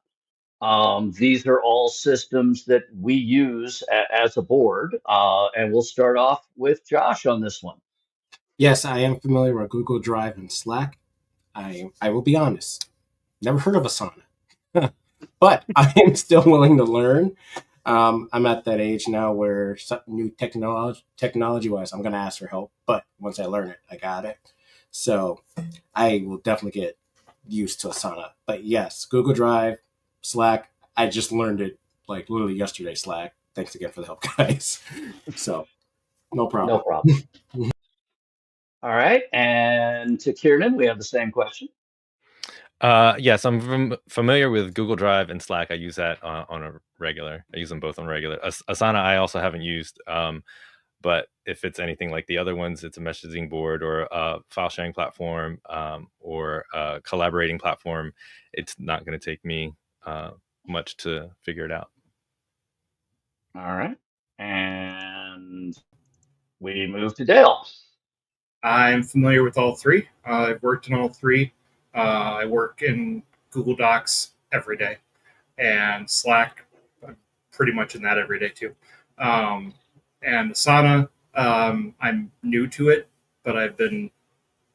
These are all systems that we use as a board. And we'll start off with Josh on this one. Yes, I am familiar with Google Drive and Slack. I will be honest, never heard of Asana, but I am still willing to learn. I'm at that age now where new technology-wise, I'm going to ask for help. But once I learn it, I got it. So I will definitely get used to Asana. But yes, Google Drive, Slack, I just learned it like literally yesterday, Slack. Thanks again for the help, guys. So no problem. No problem. All right. And to Kieran, we have the same question. Yes, I'm familiar with Google Drive and Slack. I use that on a regular. I use them both on regular. Asana, I also haven't used. But if it's anything like the other ones, it's a messaging board or a file sharing platform or a collaborating platform. It's not going to take me much to figure it out. All right. And we move to Dale. I'm familiar with all three. I've worked in all three. I work in Google Docs every day, and Slack, I'm pretty much in that every day too. And Asana, I'm new to it, but I've been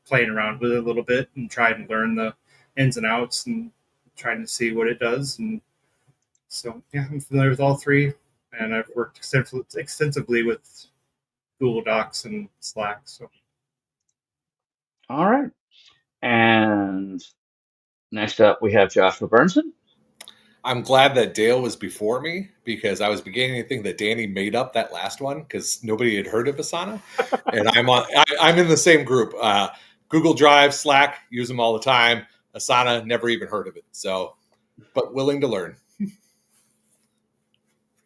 playing around with it a little bit and trying to learn the ins and outs and trying to see what it does. And so, yeah, I'm familiar with all three, and I've worked extensively with Google Docs and Slack. So. All right. And next up, we have Joshua Burnson. I'm glad that Dale was before me because I was beginning to think that Danny made up that last one because nobody had heard of Asana, and I'm in the same group. Google Drive, Slack, use them all the time. Asana, never even heard of it. So, but willing to learn.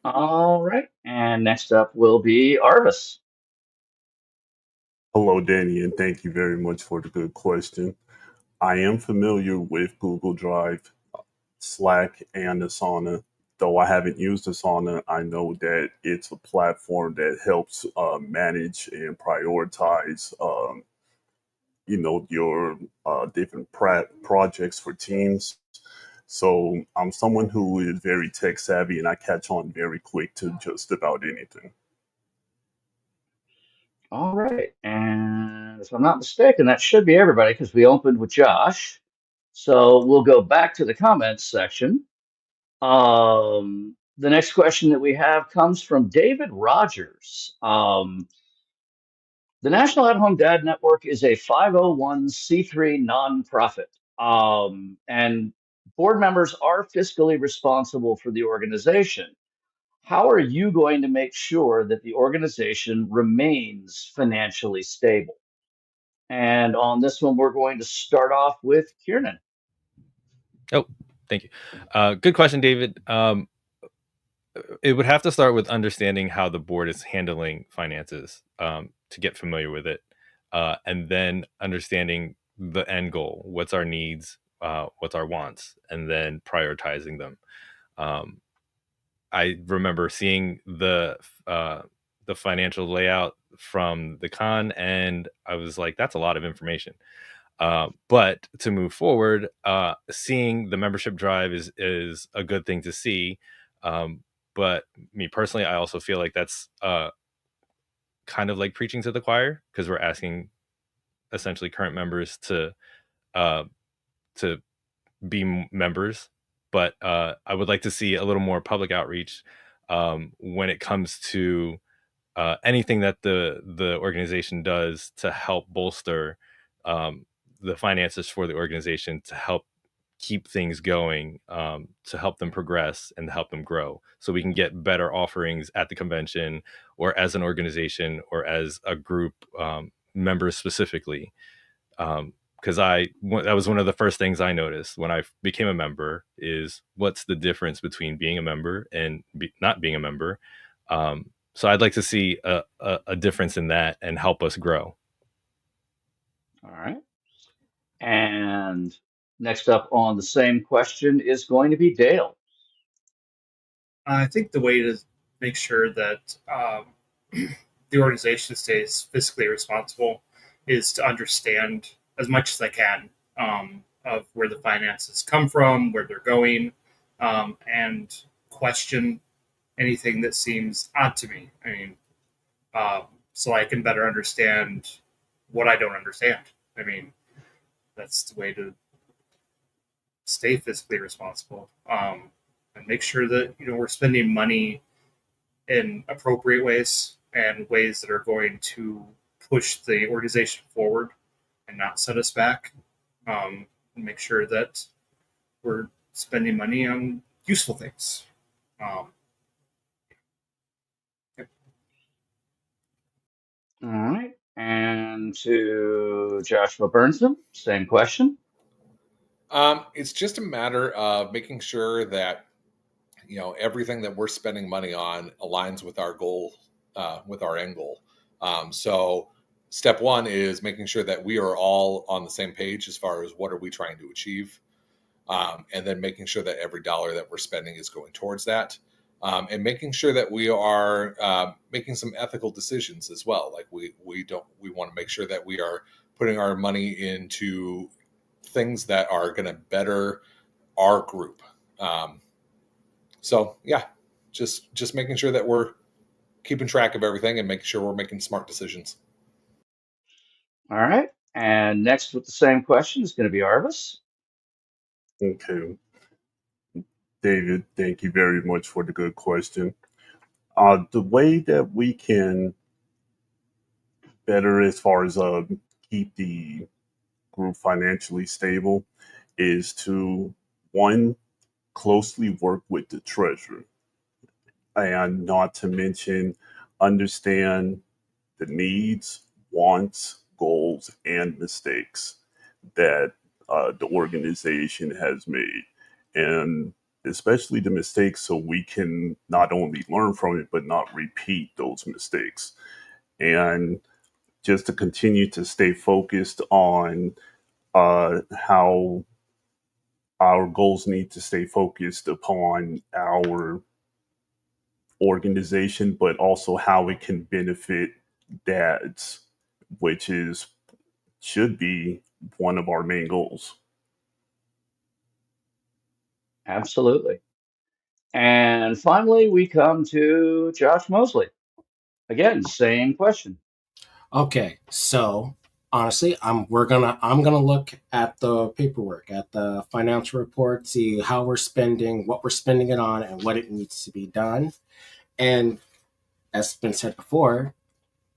All right. And next up will be Arvis. Hello, Danny, and thank you very much for the good question. I am familiar with Google Drive, Slack, and Asana. Though I haven't used Asana, I know that it's a platform that helps manage and prioritize, your different projects for teams. So I'm someone who is very tech savvy, and I catch on very quick to just about anything. All right. And if I'm not mistaken, that should be everybody because we opened with Josh. So we'll go back to the comments section. The next question that we have comes from David Rogers. The National At Home Dad Network is a 501c3 nonprofit, and board members are fiscally responsible for the organization. How are you going to make sure that the organization remains financially stable? And on this one, we're going to start off with Kieran. Oh, thank you. Good question, David. It would have to start with understanding how the board is handling finances to get familiar with it. And then understanding the end goal. What's our needs? What's our wants? And then prioritizing them. I remember seeing the financial layout from the con, and I was like, that's a lot of information. But to move forward, seeing the membership drive is a good thing to see. But me personally, I also feel like that's kind of like preaching to the choir, because we're asking essentially current members uh, to be members. But I would like to see a little more public outreach when it comes to anything that the organization does to help bolster the finances for the organization, to help keep things going, to help them progress and help them grow, so we can get better offerings at the convention, or as an organization, or as a group, members specifically. Because that was one of the first things I noticed when I became a member, is what's the difference between being a member and not being a member. So I'd like to see a difference in that and help us grow. All right. And next up on the same question is going to be Dale. I think the way to make sure that the organization stays fiscally responsible is to understand as much as I can of where the finances come from, where they're going, and question anything that seems odd to me. I mean, so I can better understand what I don't understand. I mean, that's the way to stay fiscally responsible, and make sure that we're spending money in appropriate ways and ways that are going to push the organization forward and not set us back. And make sure that we're spending money on useful things. Yep. All right. And to Joshua Burnson, same question. It's just a matter of making sure that everything that we're spending money on aligns with our goal, with our end goal. So step one is making sure that we are all on the same page as far as what are we trying to achieve, and then making sure that every dollar that we're spending is going towards that, and making sure that we are making some ethical decisions as well. Like we want to make sure that we are putting our money into things that are going to better our group. So yeah, just making sure that we're keeping track of everything and making sure we're making smart decisions. All right. And next with the same question is going to be Arvis. Okay. David, thank you very much for the good question. The way that we can better as far as keep the group financially stable is to, one, closely work with the treasurer, and not to mention understand the needs, wants, goals, and mistakes that the organization has made. And especially the mistakes, so we can not only learn from it, but not repeat those mistakes. And just to continue to stay focused on how our goals need to stay focused upon our organization, but also how it can benefit dads, which should be one of our main goals. Absolutely. And finally, we come to Josh Mosley. Again, same question. Okay, so honestly, I'm gonna look at the paperwork, at the financial report, see how we're spending, what we're spending it on, and what it needs to be done. And as been said before,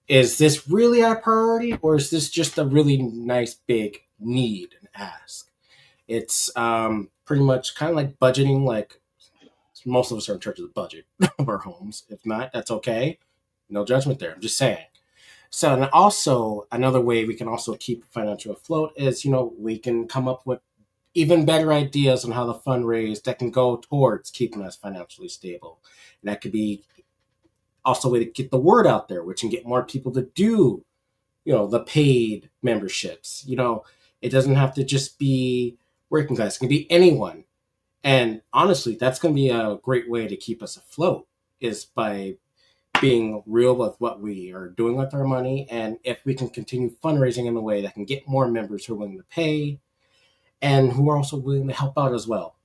is this really our priority, or is this just a really nice big need and ask? It's pretty much kind of like budgeting. Like most of us are in charge of the budget of our homes. If not, that's okay. No judgment there. I'm just saying. So, and also another way we can also keep financial afloat is, we can come up with even better ideas on how to fundraise that can go towards keeping us financially stable. And that could be also a way to get the word out there, which can get more people to do, the paid memberships. It doesn't have to just be working class. It can be anyone. And honestly, that's going to be a great way to keep us afloat, is by being real with what we are doing with our money, and if we can continue fundraising in a way that can get more members who are willing to pay and who are also willing to help out as well.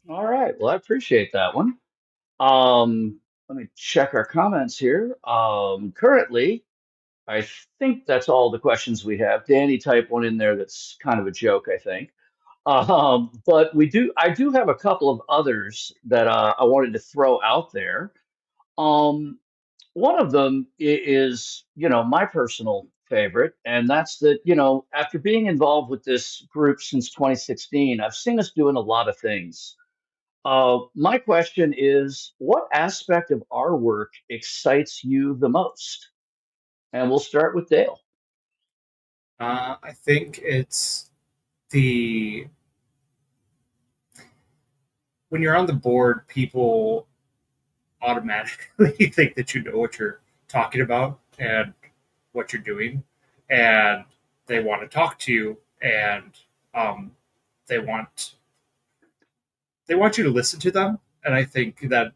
All right. Well, I appreciate that one. Let me check our comments here. Currently, I think that's all the questions we have. Danny typed one in there that's kind of a joke, I think. But I do have a couple of others that I wanted to throw out there. Um, One of them is, my personal favorite, and that's that, after being involved with this group since 2016, I've seen us doing a lot of things. My question is, what aspect of our work excites you the most? And we'll start with Dale. I think it's the when you're on the board, people automatically think that you know what you're talking about and what you're doing, and they want to talk to you, and um, they want you to listen to them. And I think that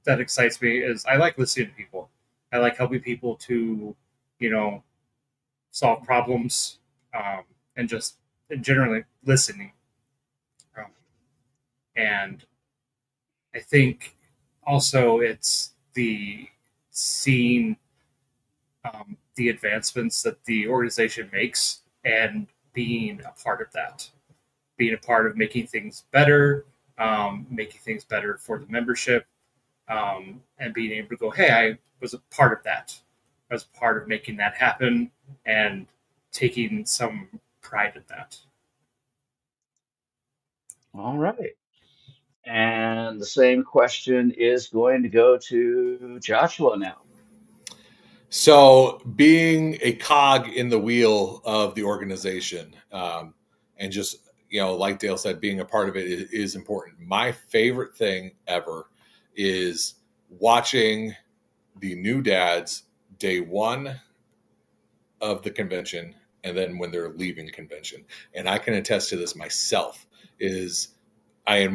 excites me is I like listening to people. I like helping people to, you know, solve problems, um, and just generally listening. Um, and I think also it's the seeing the advancements that the organization makes and being a part of that, being a part of making things better, making things better for the membership, and being able to go, hey, I was a part of that. I was part of making that happen and taking some pride in that. All right. And the same question is going to go to Joshua now. So, being a cog in the wheel of the organization, and just, like Dale said, being a part of it is important. My favorite thing ever is watching the new dads day one of the convention and then when they're leaving convention. And I can attest to this myself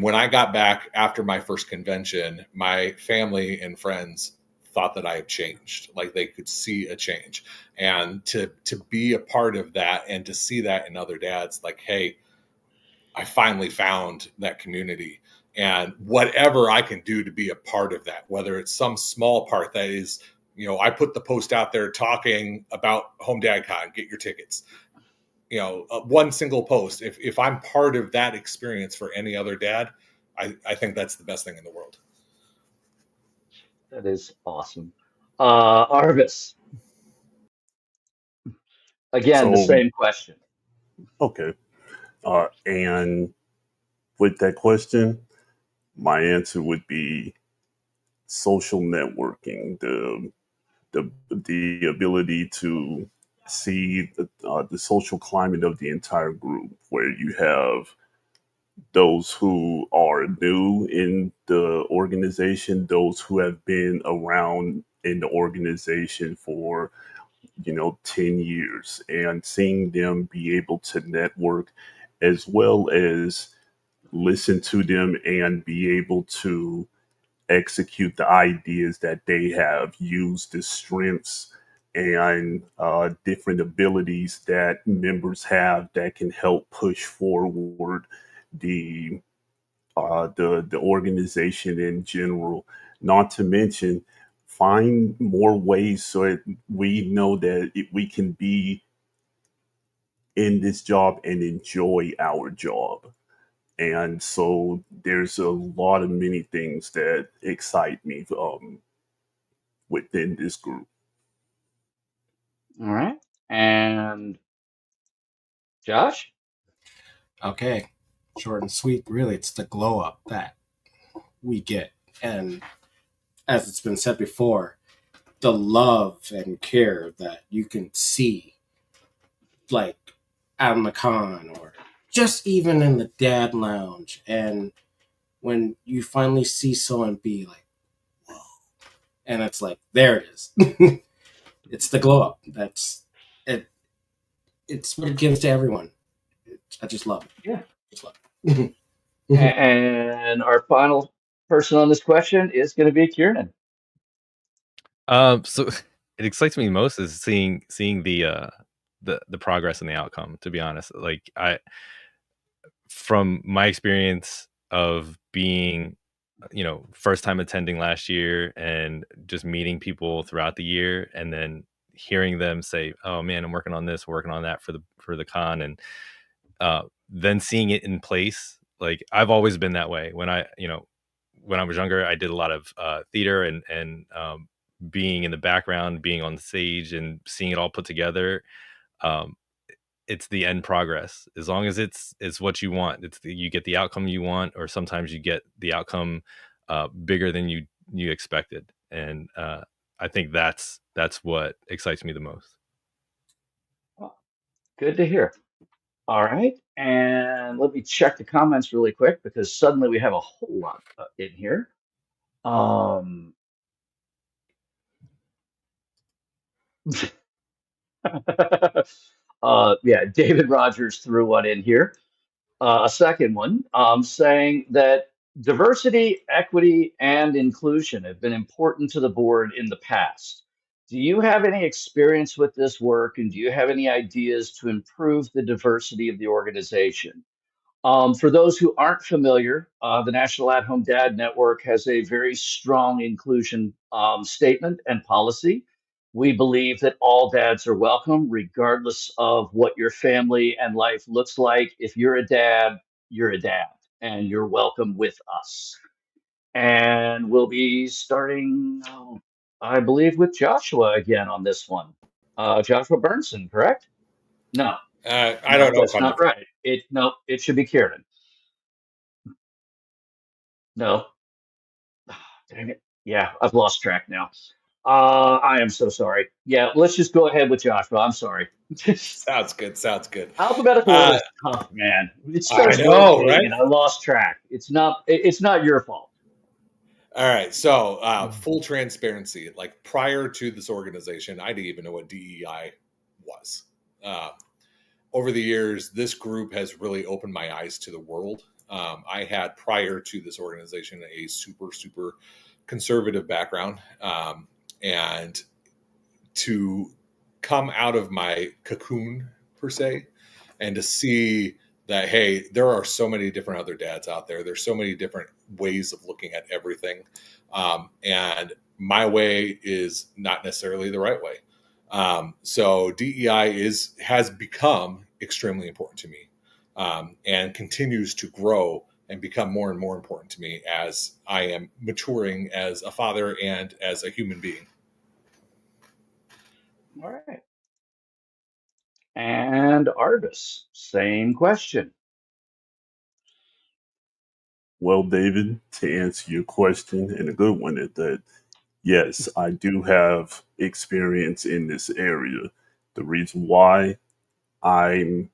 when I got back after my first convention, my family and friends thought that I had changed, like they could see a change. And to be a part of that and to see that in other dads, like, hey, I finally found that community, and whatever I can do to be a part of that, whether it's some small part that is, I put the post out there talking about Home Dad Con, get your tickets. One single post. If I'm part of that experience for any other dad, I think that's the best thing in the world. That is awesome. Arvis, again, the So, same question. okay. And with that question, my answer would be social networking, the ability to see the social climate of the entire group, where you have those who are new in the organization, those who have been around in the organization for 10 years, and seeing them be able to network as well as listen to them and be able to execute the ideas that they have, use the strengths and different abilities that members have that can help push forward the the organization in general. Not to mention, find more ways so that we know that we can be in this job and enjoy our job. And so there's a lot of many things that excite me within this group. All right. And Josh? Okay, short and sweet. Really, it's the glow up that we get. And as it's been said before, the love and care that you can see, like out in the con or just even in the dad lounge. And when you finally see someone be like, whoa, and it's like, there it is. It's the glow up. That's it. It's what it gives to everyone. I just love it. Yeah. Just love it. And our final person on this question is going to be Kieran. So it excites me most is seeing the progress and the outcome. To be honest, like from my experience of being, first time attending last year and just meeting people throughout the year, and then hearing them say, "Oh man, I'm working on this, working on that for the con," and then seeing it in place. Like I've always been that way. When I was younger, I did a lot of theater and being in the background, being on stage, and seeing it all put together. Um, it's the end progress. As long as it's what you want, you get the outcome you want, or sometimes you get the outcome bigger than you expected. And I think that's what excites me the most. Good to hear. All right. And let me check the comments really quick because suddenly we have a whole lot in here. Um, yeah, David Rogers threw one in here. A second one saying that diversity, equity, and inclusion have been important to the board in the past. Do you have any experience with this work, and do you have any ideas to improve the diversity of the organization? For those who aren't familiar, the National At Home Dad Network has a very strong inclusion statement and policy. We believe that all dads are welcome, regardless of what your family and life looks like. If you're a dad, and you're welcome with us. And we'll be starting, I believe, with Joshua again on this one. Joshua Burnson, correct? No, I no, don't know if that's I'm not right. It should be Kieran. No. Dang it. Yeah, I've lost track now. I am so sorry. Yeah, let's just go ahead with Joshua. I'm sorry. sounds good. Sounds good. Alphabetical order Uh, is tough, man. It I starts know, rotating, right? and I lost track. It's not your fault. All right. So, full transparency. Like prior to this organization, I didn't even know what DEI was. Uh, over the years, this group has really opened my eyes to the world. I had prior to this organization a super conservative background, and to come out of my cocoon per se, and to see that hey, there are so many different other dads out there. There's so many different ways of looking at everything, and my way is not necessarily the right way. So DEI has become extremely important to me, and continues to grow and become more and more important to me as I am maturing as a father and as a human being. All right. And Arvis, same question. Well, David, to answer your question, and a good one at that, yes, I do have experience in this area. The reason why I'm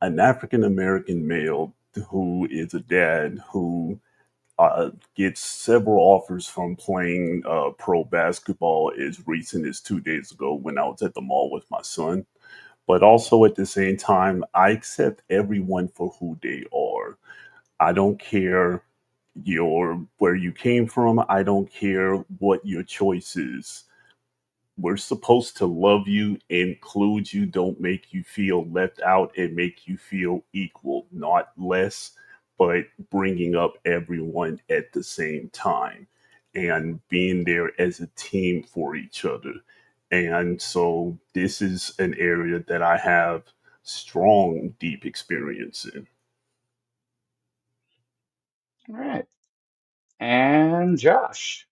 an African American male who is a dad who gets several offers from playing pro basketball as recent as 2 days ago when I was at the mall with my son. But also at the same time, I accept everyone for who they are. I don't care where you came from. I don't care what your choice is. We're supposed to love you, include you, don't make you feel left out, and make you feel equal, not less, but bringing up everyone at the same time and being there as a team for each other. And so this is an area that I have strong, deep experience in. All right. And Josh.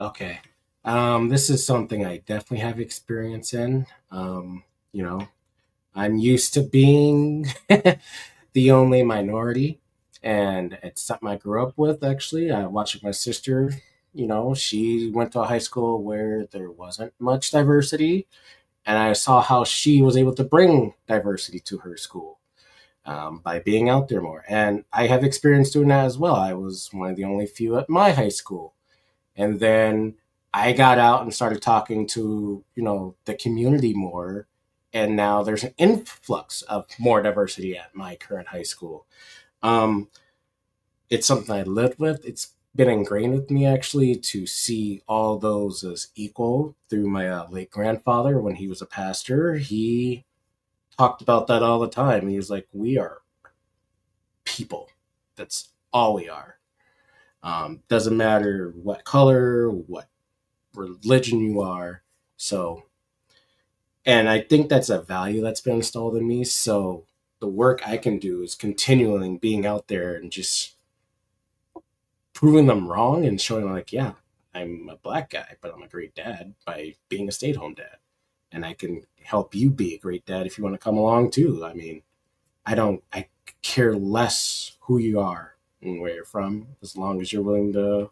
Okay. This is something I definitely have experience in. You know, I'm used to being the only minority, and it's something I grew up with actually. Watching my sister, she went to a high school where there wasn't much diversity, and I saw how she was able to bring diversity to her school by being out there more. And I have experience doing that as well. I was one of the only few at my high school. And then I got out and started talking to, the community more. And now there's an influx of more diversity at my current high school. Um, it's something I lived with. It's been ingrained with me actually to see all those as equal through my late grandfather when he was a pastor. He talked about that all the time. He was like, "We are people. That's all we are. Doesn't matter what color, what religion you are." So, and I think that's a value that's been installed in me. So the work I can do is continually being out there and just proving them wrong and showing them like, yeah, I'm a black guy, but I'm a great dad by being a stay-at-home dad. And I can help you be a great dad if you want to come along too. I mean, I care less who you are and where you're from, as long as you're willing to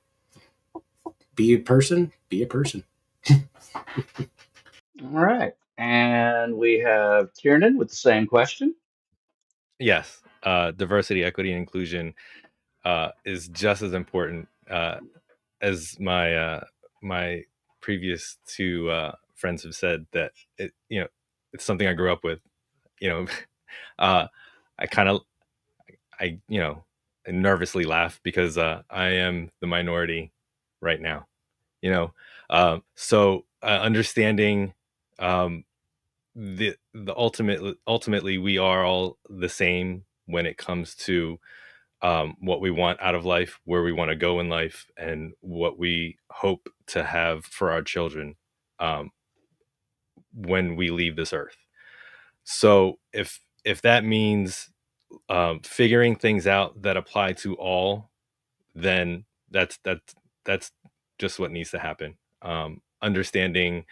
be a person, be a person. All right. And we have Kiernan with the same question. Yes, diversity, equity, and inclusion is just as important as my previous two friends have said. That it's something I grew up with. You know, uh, I kind of nervously laugh because I am the minority right now. So understanding um, the ultimately we are all the same when it comes to what we want out of life, where we want to go in life, and what we hope to have for our children um, when we leave this earth. So if that means figuring things out that apply to all, then that's just what needs to happen. Understanding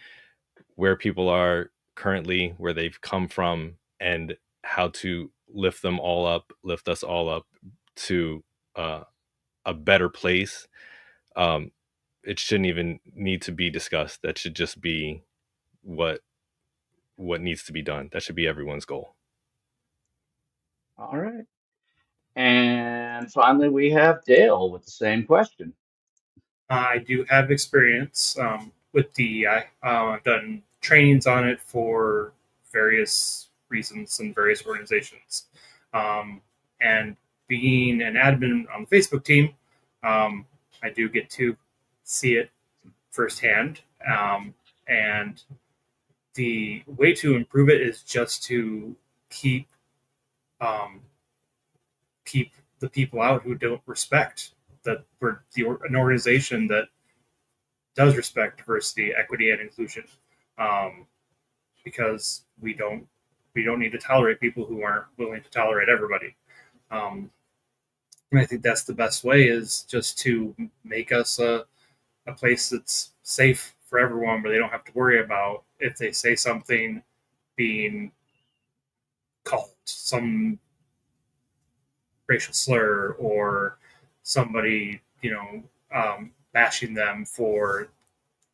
where people are currently, where they've come from, and how to lift us all up to uh, a better place. Um, it shouldn't even need to be discussed. That should just be what needs to be done. That should be everyone's goal. All right. And finally, we have Dale with the same question. I do have experience with DEI. I've done trainings on it for various reasons and various organizations. And being an admin on the Facebook team, I do get to see it firsthand. And the way to improve it is just to keep um, keep the people out who don't respect that we're an organization that does respect diversity, equity, and inclusion, um, because we don't need to tolerate people who aren't willing to tolerate everybody. Um, and I think that's the best way is just to make us a place that's safe for everyone, where they don't have to worry about if they say something being called some racial slur or somebody, bashing them for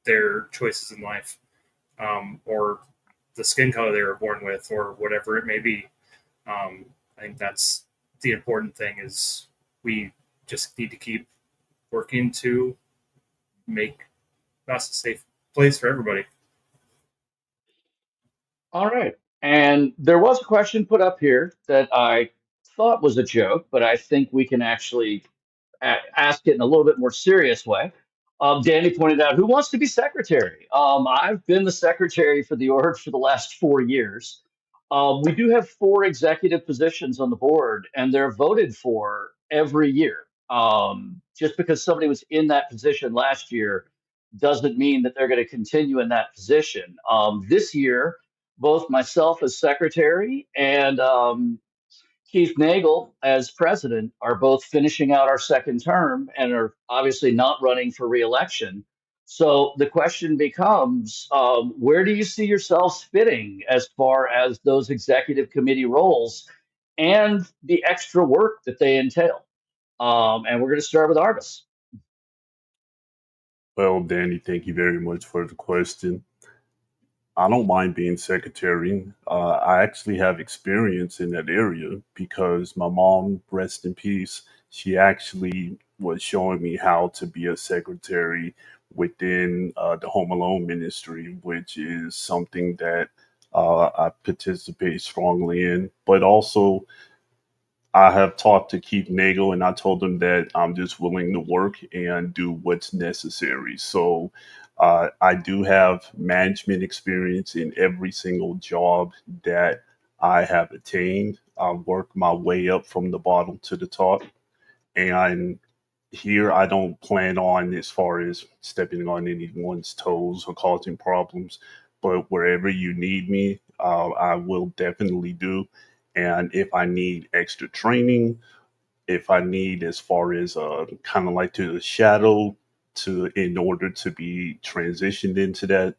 their choices in life, or the skin color they were born with, or whatever it may be. I think that's the important thing is we just need to keep working to make us a safe place for everybody. All right. And there was a question put up here that I thought was a joke, but I think we can actually ask it in a little bit more serious way. Danny pointed out, who wants to be secretary? I've been the secretary for the org for the last 4 years. We do have four executive positions on the board, and they're voted for every year. Just because somebody was in that position last year doesn't mean that they're going to continue in that position. This year, both myself as secretary and Keith Nagel as president are both finishing out our second term and are obviously not running for reelection. So the question becomes, where do you see yourselves fitting as far as those executive committee roles and the extra work that they entail? And we're going to start with Arvis. Well, Danny, thank you very much for the question. I don't mind being secretary. I actually have experience in that area because my mom, rest in peace, she actually was showing me how to be a secretary within the Home Alone ministry, which is something that I participate strongly in. But also, I have talked to Keith Nagel, and I told him that I'm just willing to work and do what's necessary. So I do have management experience in every single job that I have attained. I've worked my way up from the bottom to the top. And here I don't plan on as far as stepping on anyone's toes or causing problems, but wherever you need me, I will definitely do. And if I need extra training, if I need as far as kind of like to the shadow to in order to be transitioned into that,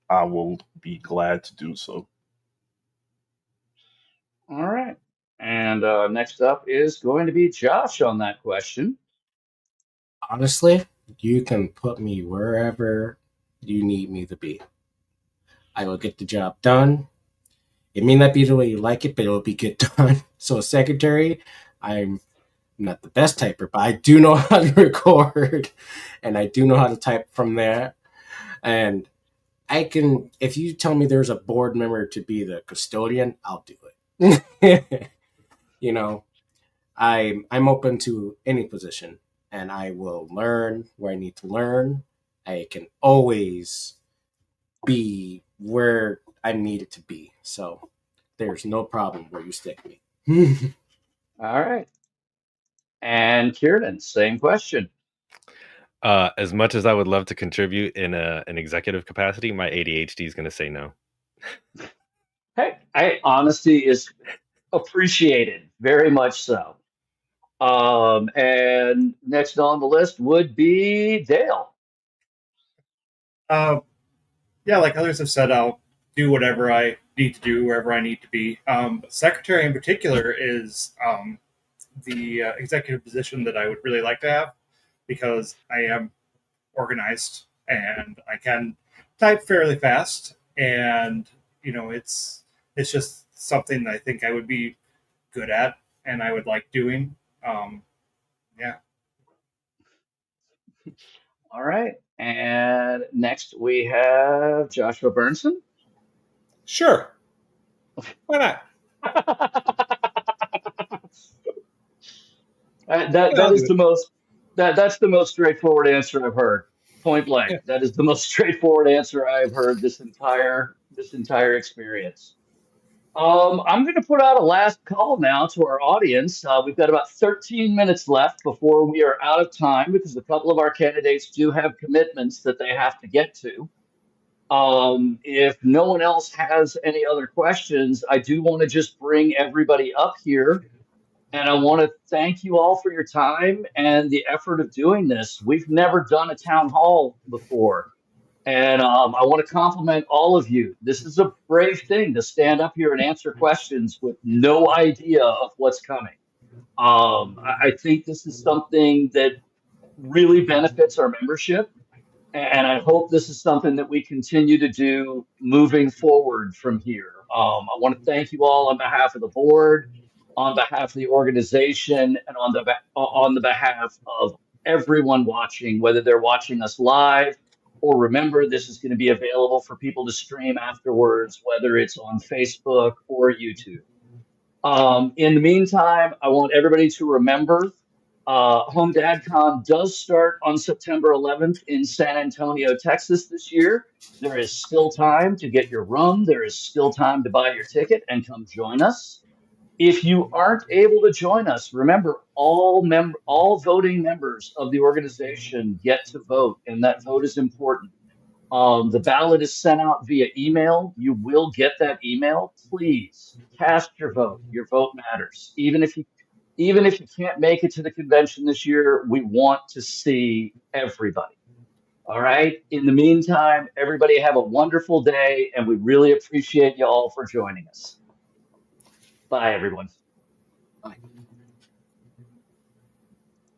I will be glad to do so. All right. And next up is going to be Josh on that question. Honestly, you can put me wherever you need me to be. I will get the job done. It may not be the way you like it, but it will be get done. So, secretary, I'm not the best typer, but I do know how to record and I do know how to type from there. And I can, if you tell me there's a board member to be the custodian, I'll do it. You know, I'm open to any position and I will learn where I need to learn. I can always be where I'm needed to be. So there's no problem where you stick me. All right. And Kieran, same question. As much as I would love to contribute in an executive capacity, my ADHD is going to say no. Hey, honesty is appreciated, very much so. And next on the list would be Dale. Uh, yeah, like others have said, I'll do whatever I need to do wherever I need to be. But secretary in particular is the executive position that I would really like to have because I am organized and I can type fairly fast, and it's just something that I think I would be good at and I would like doing. Yeah. All right. And next we have Joshua Burnson. Sure. Why not? That Yeah, that I'll is do the it. most that's the most straightforward answer I've heard. Point blank. Yeah. That is the most straightforward answer I've heard this entire experience. I'm going to put out a last call now to our audience. We've got about 13 minutes left before we are out of time because a couple of our candidates do have commitments that they have to get to. If no one else has any other questions, I do want to just bring everybody up here and I want to thank you all for your time and the effort of doing this. We've never done a town hall before. And I want to compliment all of you. This is a brave thing to stand up here and answer questions with no idea of what's coming. I think this is something that really benefits our membership. And I hope this is something that we continue to do moving forward from here. I want to thank you all on behalf of the board, on behalf of the organization, and on the behalf of everyone watching, whether they're watching us live or remember this is going to be available for people to stream afterwards, whether it's on Facebook or YouTube. In the meantime, I want everybody to remember Home DadCon does start on September 11th in San Antonio, Texas this year. There is still time to get your room. There is still time to buy your ticket and come join us. If you aren't able to join us, remember all voting members of the organization get to vote, and that vote is important. The ballot is sent out via email. You will get that email. Please cast your vote. Your vote matters. Even if you can't make it to the convention this year, we want to see everybody. All right. In the meantime, everybody have a wonderful day, and we really appreciate you all for joining us. Bye, everyone.